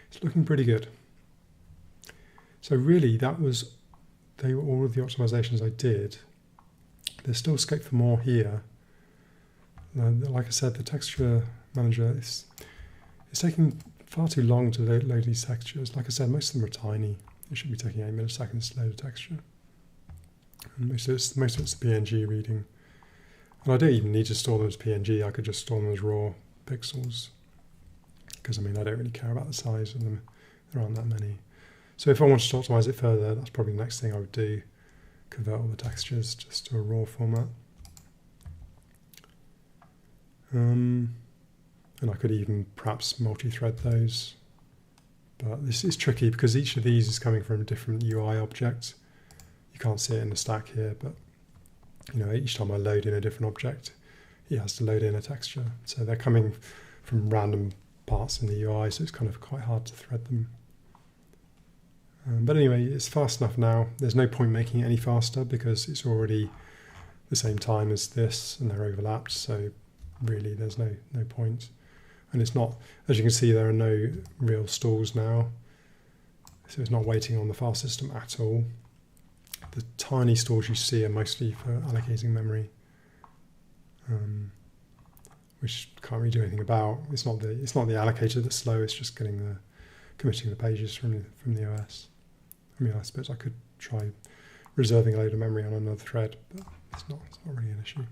it's looking pretty good. So really, they were all of the optimizations I did. There's still scope for more here. Like I said, the texture manager it's taking far too long to load these textures. Like I said, most of them are tiny. It should be taking 8 milliseconds to load a texture. And most of it's the PNG reading. And I don't even need to store them as PNG. I could just store them as raw pixels. Because I mean, I don't really care about the size of them. There aren't that many. So if I wanted to optimize it further, that's probably the next thing I would do. Convert all the textures just to a raw format. And I could even perhaps multi-thread those. But this is tricky because each of these is coming from a different UI object. You can't see it in the stack here, but you know, each time I load in a different object, it has to load in a texture. So they're coming from random parts in the UI, so it's kind of quite hard to thread them. But anyway, it's fast enough now. There's no point making it any faster because it's already the same time as this and they're overlapped, so really there's no point. And it's not, as you can see, there are no real stalls now, so it's not waiting on the file system at all. The tiny stalls you see are mostly for allocating memory, which can't really do anything about. It's not the allocator that's slow. It's just getting committing the pages from the OS. I mean, I suppose I could try reserving a load of memory on another thread, but it's not really an issue.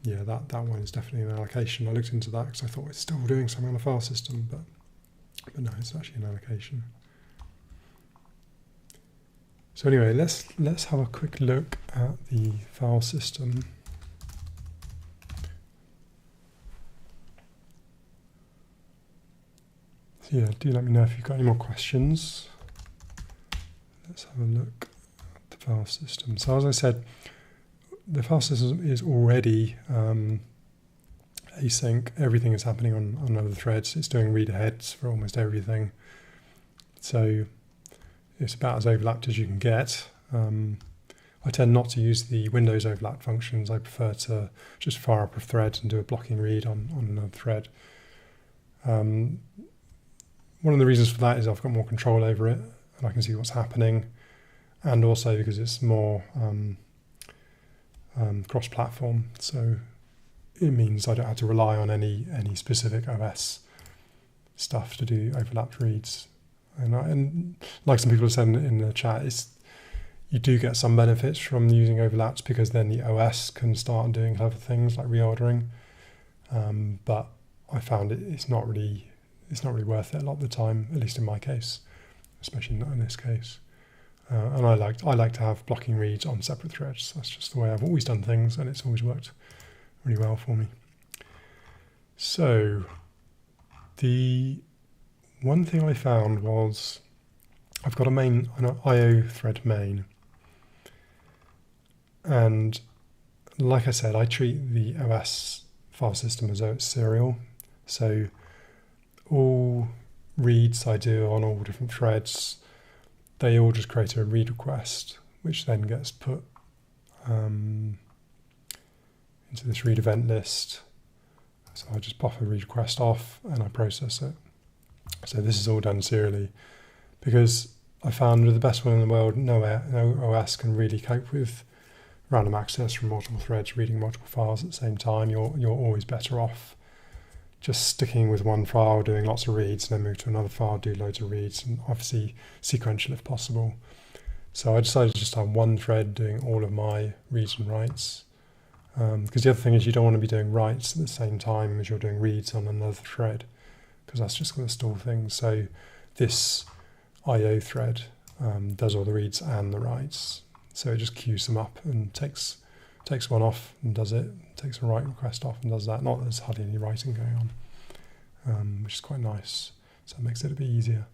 Yeah, that one is definitely an allocation. I looked into that because I thought it's still doing something on the file system, but no, it's actually an allocation. So anyway, let's have a quick look at the file system. So yeah, do let me know if you've got any more questions. Let's have a look at the file system. So as I said, the file system is already async. Everything is happening on other threads. It's doing read aheads for almost everything. So it's about as overlapped as you can get. I tend not to use the Windows overlap functions. I prefer to just fire up a thread and do a blocking read on another thread. One of the reasons for that is I've got more control over it and I can see what's happening, and also because it's more cross-platform, so it means I don't have to rely on any specific OS stuff to do overlapped reads. And like some people have said in the chat, you do get some benefits from using overlaps because then the OS can start doing clever things like reordering. But I found it's not really worth it a lot of the time, at least in my case, especially not in this case. And I like to have blocking reads on separate threads. That's just the way I've always done things, and it's always worked really well for me. So the one thing I found was I've got an IOThreadMain, and like I said, I treat the OS file system as though it's serial. So all reads I do on all different threads, they all just create a read request, which then gets put into this read event list. So I just pop a read request off and I process it. So this is all done serially because I found with the best one in the world, no OS can really cope with random access from multiple threads, reading multiple files at the same time. You're always better off just sticking with one file, doing lots of reads, and then move to another file, do loads of reads, and obviously sequential if possible. So I decided to just have one thread doing all of my reads and writes. Because the other thing is you don't want to be doing writes at the same time as you're doing reads on another thread, because that's just going to stall things. So this IO thread does all the reads and the writes. So it just queues them up and takes one off and does it, takes a write request off and does that. Not that there's hardly any writing going on, which is quite nice. So it makes it a bit easier.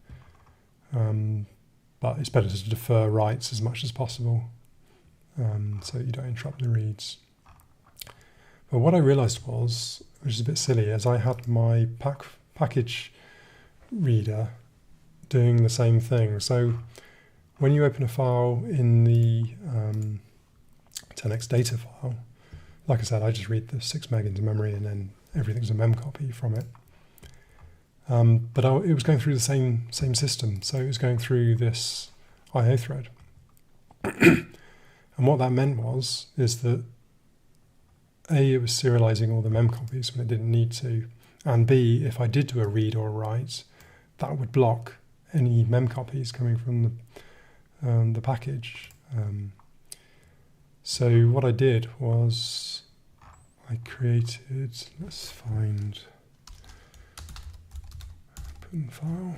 But it's better to defer writes as much as possible so you don't interrupt the reads. But what I realized was, which is a bit silly, is I had my package reader doing the same thing. So when you open a file in the 10x data file, like I said, I just read the 6 meg into memory and then everything's a mem copy from it. But it was going through the same system. So it was going through this IO thread. And what that meant is that A, it was serializing all the mem copies when it didn't need to. And B, if I did do a read or a write, that would block any mem copies coming from the package. So what I did was I created, let's find, put in the file.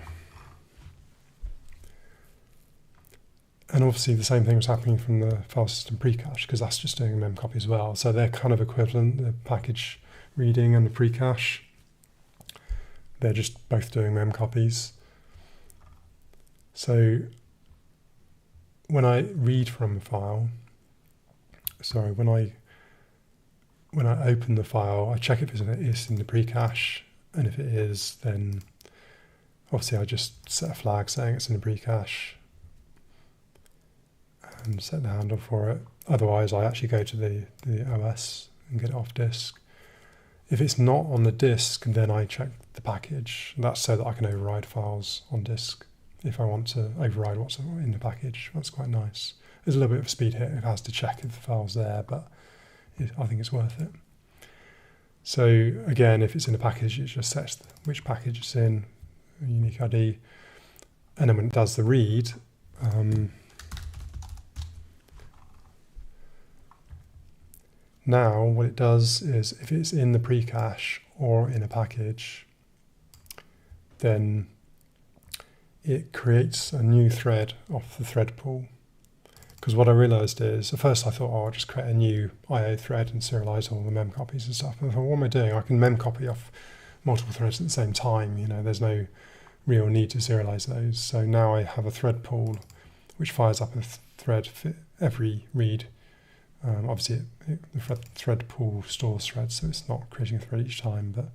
And obviously the same thing was happening from the file system precache, because that's just doing a mem copy as well. So they're kind of equivalent, the package reading and the precache. They're just both doing mem copies. So when I read from a file, sorry, when I open the file, I check if it's in the precache, and if it is, then obviously I just set a flag saying it's in the precache and set the handle for it. Otherwise, I actually go to the OS and get it off disk. If it's not on the disk, then I check the package. That's so that I can override files on disk if I want to override what's in the package. That's quite nice. There's a little bit of a speed hit. It has to check if the file's there, but I think it's worth it. So again, if it's in a package, it just sets which package it's in, a unique ID, and then when it does the read, now what it does is if it's in the precache or in a package, then it creates a new thread off the thread pool. Because what I realized is, at first I thought, oh, I'll just create a new IO thread and serialize all the mem copies and stuff. And I thought, what am I doing? I can mem copy off multiple threads at the same time. You know, there's no real need to serialize those. So now I have a thread pool which fires up a thread for every read. Obviously, the thread pool stores threads, so it's not creating a thread each time. But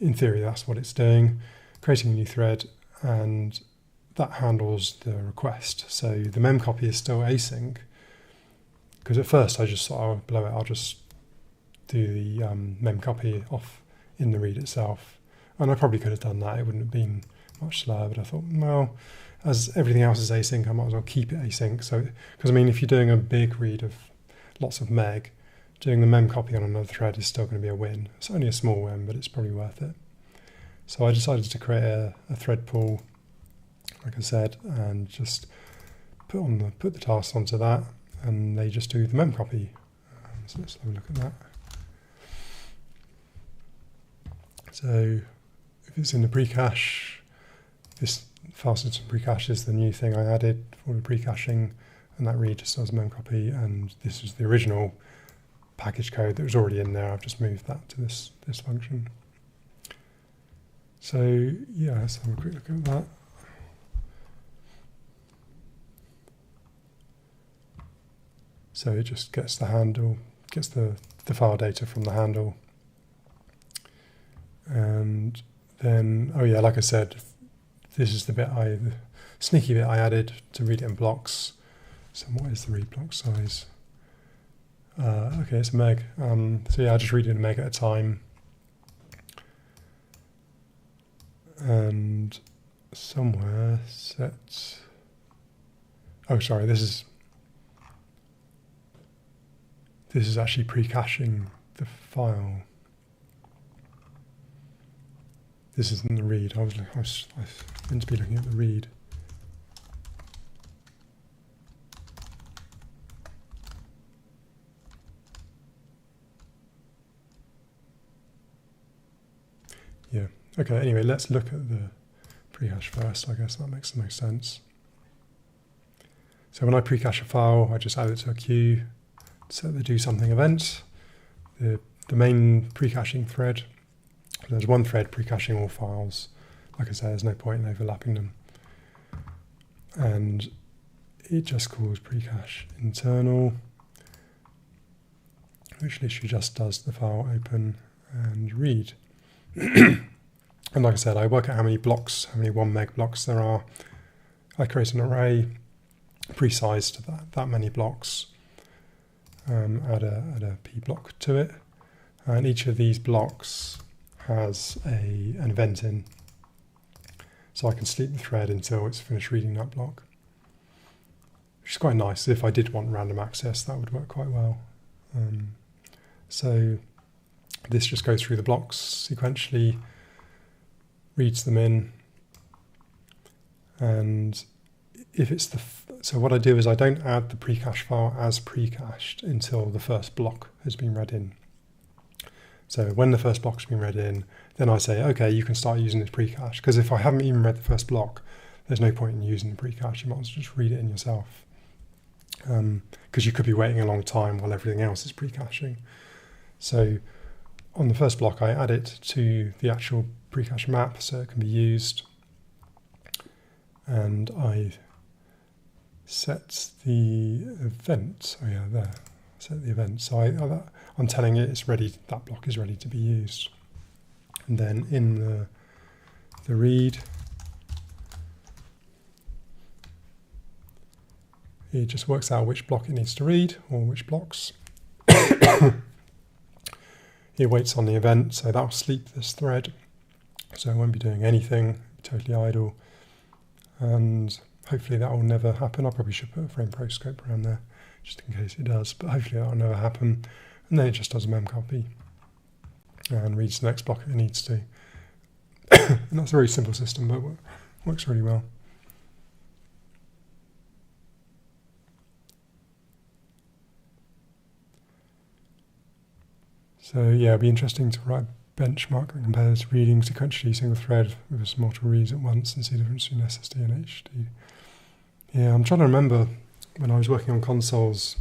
in theory, that's what it's doing, creating a new thread, and that handles the request. So the mem copy is still async, because at first I just thought, oh, blow it, I'll just do the mem copy off in the read itself. And I probably could have done that, it wouldn't have been much slower, but I thought, well, as everything else is async, I might as well keep it async. So, because I mean, if you're doing a big read of lots of meg, doing the mem copy on another thread is still going to be a win. It's only a small win, but it's probably worth it. So I decided to create a thread pool, like I said, and just put the tasks onto that, and they just do the mem copy. So let's have a look at that. So if it's in the precache, this file system precache is the new thing I added for the precaching, and that read just does mem copy, and this is the original package code that was already in there. I've just moved that to this function. So yeah, let's have a quick look at that. So it just gets the handle, gets the file data from the handle. And then, oh yeah, like I said, this is the sneaky bit I added to read it in blocks. So what is the read block size? Okay, it's a meg. So yeah, I just read it in a meg at a time. And somewhere set, oh sorry, this is actually precaching the file. This isn't the read. I was meant to be looking at the read. Yeah. Okay. Anyway, let's look at the precache first. I guess that makes the most sense. So when I precache a file, I just add it to a queue, set the do something event. The main precaching thread. There's one thread precaching all files. Like I say, there's no point in overlapping them. And it just calls precache internal, which literally just does the file open and read. And like I said, I work out how many blocks, how many 1 meg blocks there are. I create an array pre-sized to that many blocks. add a p block to it, and each of these blocks has an event in, so I can sleep the thread until it's finished reading that block, which is quite nice. If I did want random access, that would work quite well. So this just goes through the blocks sequentially, reads them in, and if it's so what I do is I don't add the precache file as precached until the first block has been read in. So when the first block's been read in, then I say, okay, you can start using this precache, because if I haven't even read the first block, there's no point in using the precache. You might as well just read it in yourself, because you could be waiting a long time while everything else is precaching. So on the first block, I add it to the actual precache map so it can be used, and I set the event. Oh yeah, there. Set the event. So I'm telling it it's ready. That block is ready to be used. And then in the read, it just works out which block it needs to read, or which blocks. It waits on the event, so that'll sleep this thread. So it won't be doing anything, totally idle. And hopefully that will never happen. I probably should put a FramePro scope around there, just in case it does, but hopefully that will never happen. And then it just does a mem copy and reads the next block if it needs to. And that's a very simple system, but works really well. So yeah, it'd be interesting to write a benchmark that compares reading sequentially single thread with multiple reads at once and see the difference between SSD and HD. Yeah, I'm trying to remember when I was working on consoles.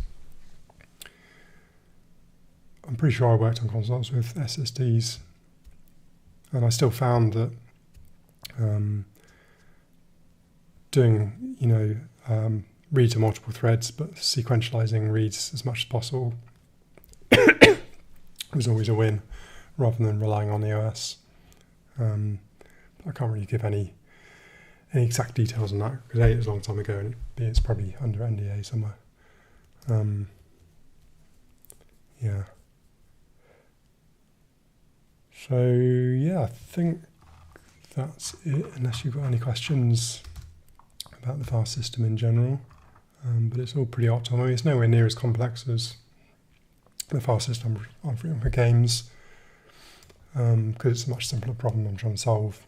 I'm pretty sure I worked on consoles with SSDs, and I still found that doing, read to multiple threads, but sequentializing reads as much as possible was always a win, rather than relying on the OS. I can't really give any exact details on that, because A, it was a long time ago, and B, it's probably under NDA somewhere. Yeah. So yeah, I think that's it, unless you've got any questions about the file system in general. But it's all pretty optimal. I mean, it's nowhere near as complex as the file system for games, because it's a much simpler problem I'm trying to solve.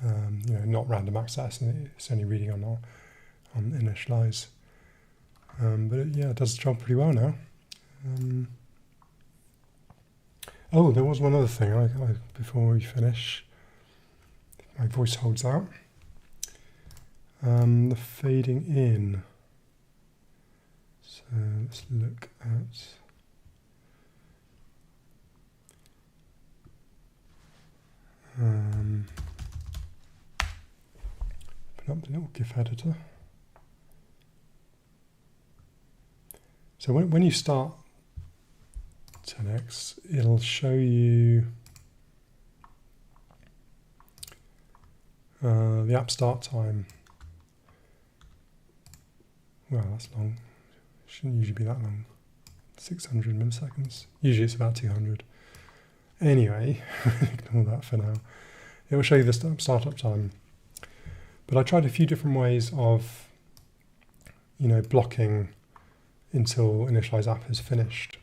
Not random access, and it's only reading on initialize. But it does the job pretty well now. Oh, there was one other thing before we finish. My voice holds out. The fading in. So let's look at. Open up the little GIF editor. So when you start 10x, it'll show you the app start time. Well, that's long. Shouldn't usually be that long. 600 milliseconds. Usually it's about 200. Anyway, ignore that for now. It will show you the startup time. But I tried a few different ways of, blocking until initialize app is finished.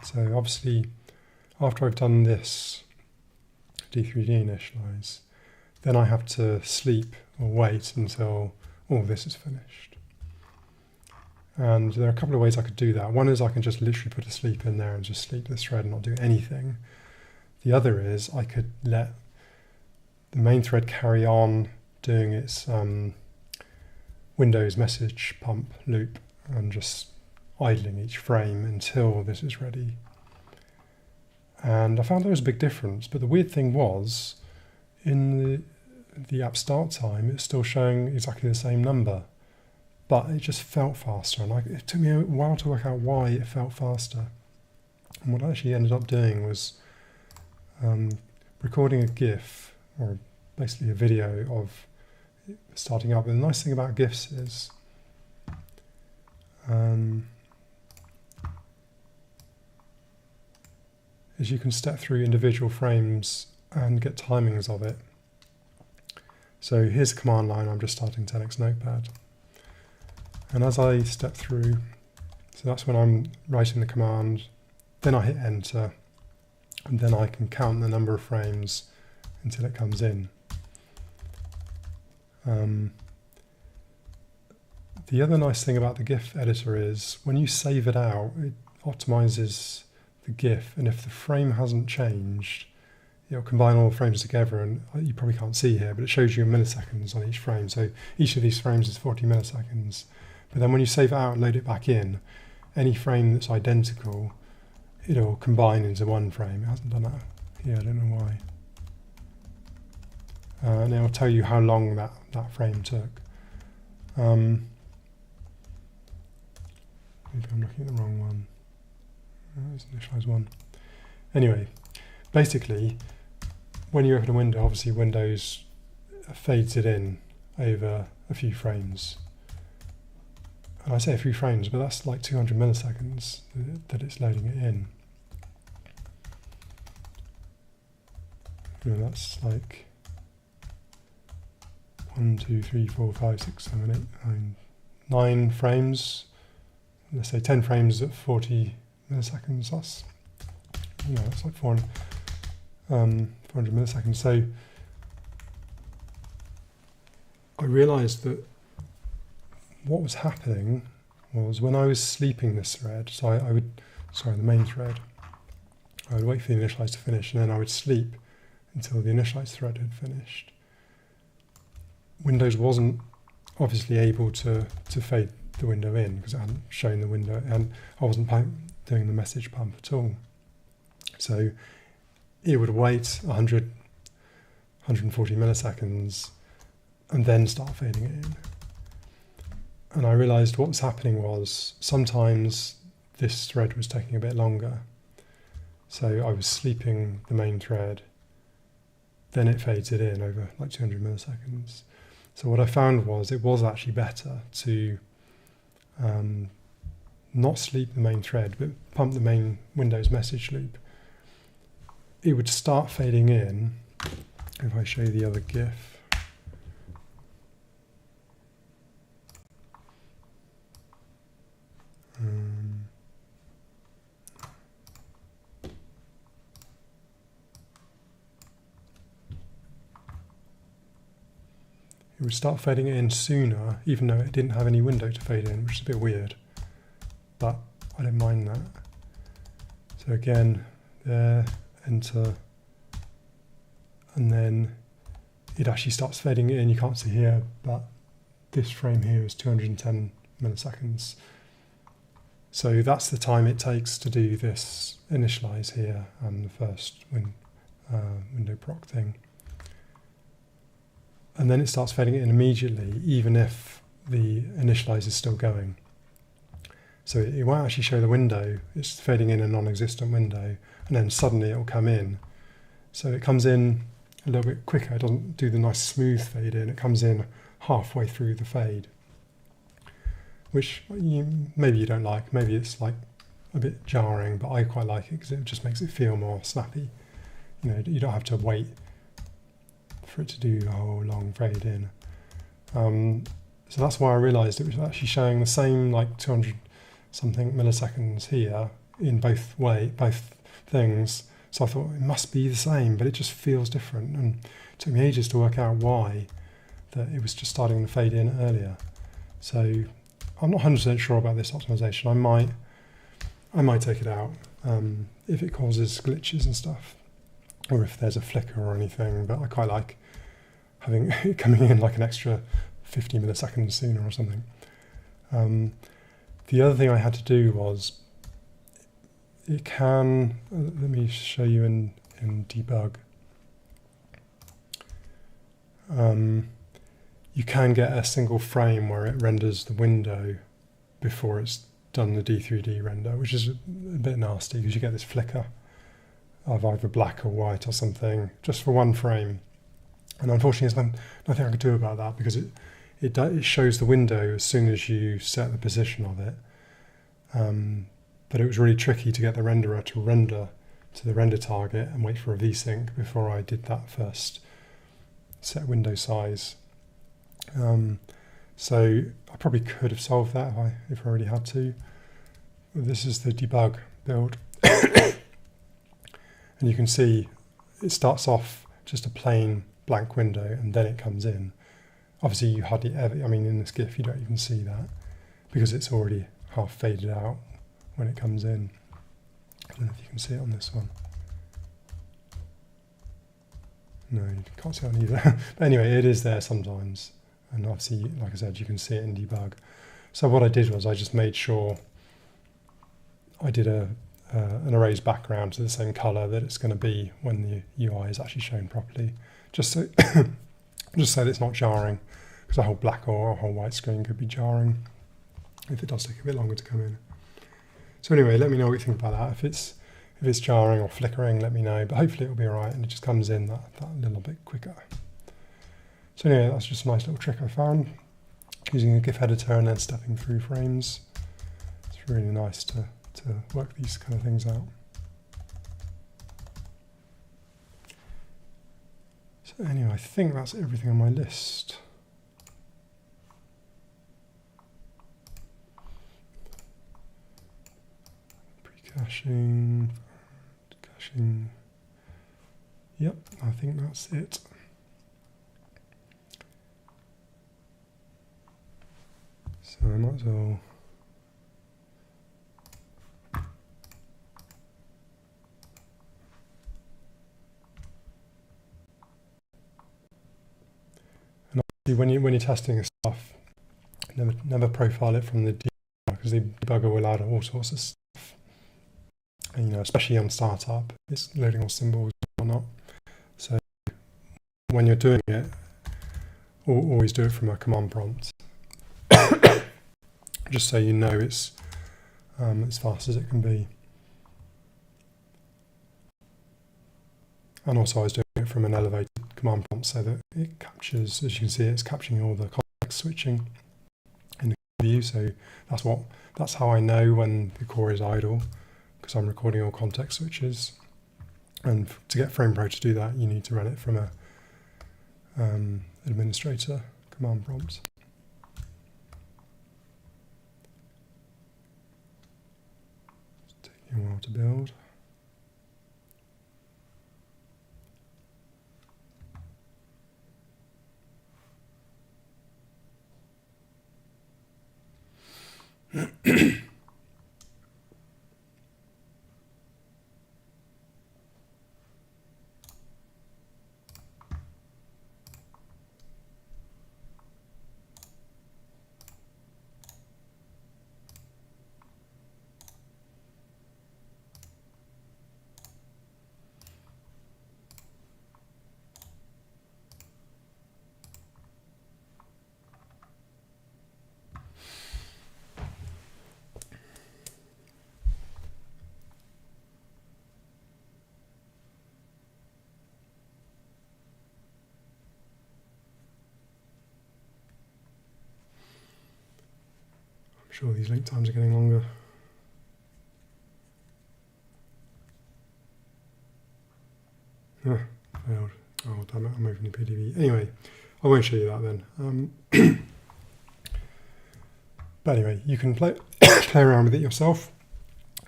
So obviously, after I've done this D3D initialize, then I have to sleep or wait until all this is finished. And there are a couple of ways I could do that. One is I can just literally put a sleep in there and just sleep this thread and not do anything. The other is I could let the main thread carry on doing its Windows message pump loop and just idling each frame until this is ready. And I found there was a big difference, but the weird thing was, in the app start time, it's still showing exactly the same number, but it just felt faster, and it took me a while to work out why it felt faster. And what I actually ended up doing was recording a GIF, or basically a video of it starting up. And the nice thing about GIFs is is you can step through individual frames and get timings of it. So here's a command line, I'm just starting 10x Notepad. And as I step through, so that's when I'm writing the command, then I hit enter, and then I can count the number of frames until it comes in. The other nice thing about the GIF editor is when you save it out, it optimizes the GIF, and if the frame hasn't changed, it'll combine all the frames together, and you probably can't see here, but it shows you in milliseconds on each frame. So each of these frames is 40 milliseconds. But then when you save it out and load it back in, any frame that's identical, it'll combine into one frame. It hasn't done that here, I don't know why. And it'll tell you how long that frame took. Maybe I'm looking at the wrong one. Let's initialize one. Anyway, basically, when you open a window, obviously Windows fades it in over a few frames. And I say a few frames, but that's like 200 milliseconds that it's loading it in. And that's like 1, 2, 3, 4, 5, 6, 7, 8, 9 frames. Let's say 10 frames at 40 milliseconds. That's, you know, that's like 400 milliseconds. So I realized that what was happening was when I was sleeping this thread, so I would, sorry, the main thread, I would wait for the initialize to finish, and then I would sleep until the initialize thread had finished. Windows wasn't obviously able to fade the window in because it hadn't shown the window, and I wasn't doing the message pump at all. So it would wait 100, 140 milliseconds and then start fading it in. And I realized what was happening was sometimes this thread was taking a bit longer. So I was sleeping the main thread, then it fades it in over like 200 milliseconds. So what I found was it was actually better to not sleep the main thread, but pump the main Windows message loop. It would start fading in. If I show you the other GIF, it would start fading it in sooner, even though it didn't have any window to fade in, which is a bit weird, but I don't mind that. So again, there, enter, and then it actually starts fading it in. You can't see here, but this frame here is 210 milliseconds. So that's the time it takes to do this initialize here and the first window proc thing. And then it starts fading it in immediately, even if the initialize is still going. So it won't actually show the window, it's fading in a non-existent window, and then suddenly it will come in. So it comes in a little bit quicker, it doesn't do the nice smooth fade in, it comes in halfway through the fade. Which maybe you don't like, maybe it's like a bit jarring, but I quite like it because it just makes it feel more snappy. You know, you don't have to wait for it to do a whole long fade in. So that's why I realized it was actually showing the same like 200 something milliseconds here in both things. So I thought it must be the same, but it just feels different. And it took me ages to work out why that it was just starting to fade in earlier. So I'm not 100% sure about this optimization. I might take it out if it causes glitches and stuff, or if there's a flicker or anything, but I quite like having it coming in like an extra 50 milliseconds sooner or something. The other thing I had to do was, it can, let me show you in debug. You can get a single frame where it renders the window before it's done the D3D render, which is a bit nasty because you get this flicker of either black or white or something just for one frame. And unfortunately there's nothing I could do about that because it shows the window as soon as you set the position of it. But it was really tricky to get the renderer to render to the render target and wait for a vsync before I did that first set window size. So I probably could have solved that if I already had to. This is the debug build. And you can see it starts off just a plain blank window and then it comes in. Obviously you hardly ever, I mean in this GIF you don't even see that because it's already half faded out when it comes in. I don't know if you can see it on this one. No, you can't see it on either. But anyway, it is there sometimes. And obviously, like I said, you can see it in debug. So what I did was I just made sure I did an erase background to the same color that it's going to be when the UI is actually shown properly. Just so just so that it's not jarring, because a whole black or a whole white screen could be jarring if it does take a bit longer to come in. So anyway, let me know what you think about that. If it's jarring or flickering, let me know. But hopefully it'll be all right and it just comes in that little bit quicker. So anyway, that's just a nice little trick I found, using a GIF editor and then stepping through frames. It's really nice to work these kind of things out. So anyway, I think that's everything on my list. Precaching, caching. Yep, I think that's it. So I might as well when you're testing this stuff, never profile it from the debugger, because the debugger will add all sorts of stuff. And, you know, especially on startup, it's loading all symbols or not. So when you're doing it, always do it from a command prompt, just so you know it's as fast as it can be. And also I was doing it from an elevated command prompt so that it captures, as you can see, it's capturing all the context switching in the view. So that's how I know when the core is idle, because I'm recording all context switches. And to get FramePro to do that, you need to run it from a administrator command prompt. It's taking a while to build. Sure, these link times are getting longer. Failed. Oh, damn it, I'm opening PDB. Anyway, I won't show you that then. But anyway, you can play around with it yourself,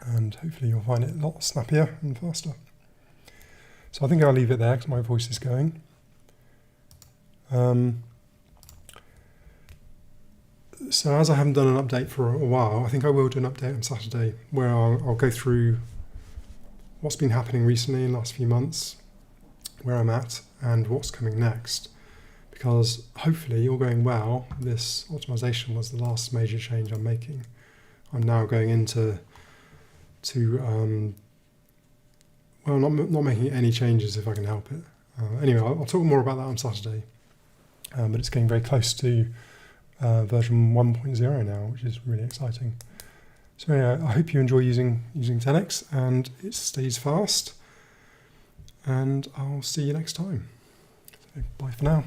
and hopefully you'll find it a lot snappier and faster. So I think I'll leave it there because my voice is going. So as I haven't done an update for a while, I think I will do an update on Saturday where I'll go through what's been happening recently in the last few months, where I'm at, and what's coming next. Because hopefully, all going well, this optimization was the last major change I'm making. I'm now going into well, not making any changes if I can help it. Anyway, I'll talk more about that on Saturday. But it's getting very close to version 1.0 now, which is really exciting. So anyway, I hope you enjoy using 10x and it stays fast. And I'll see you next time. So bye for now.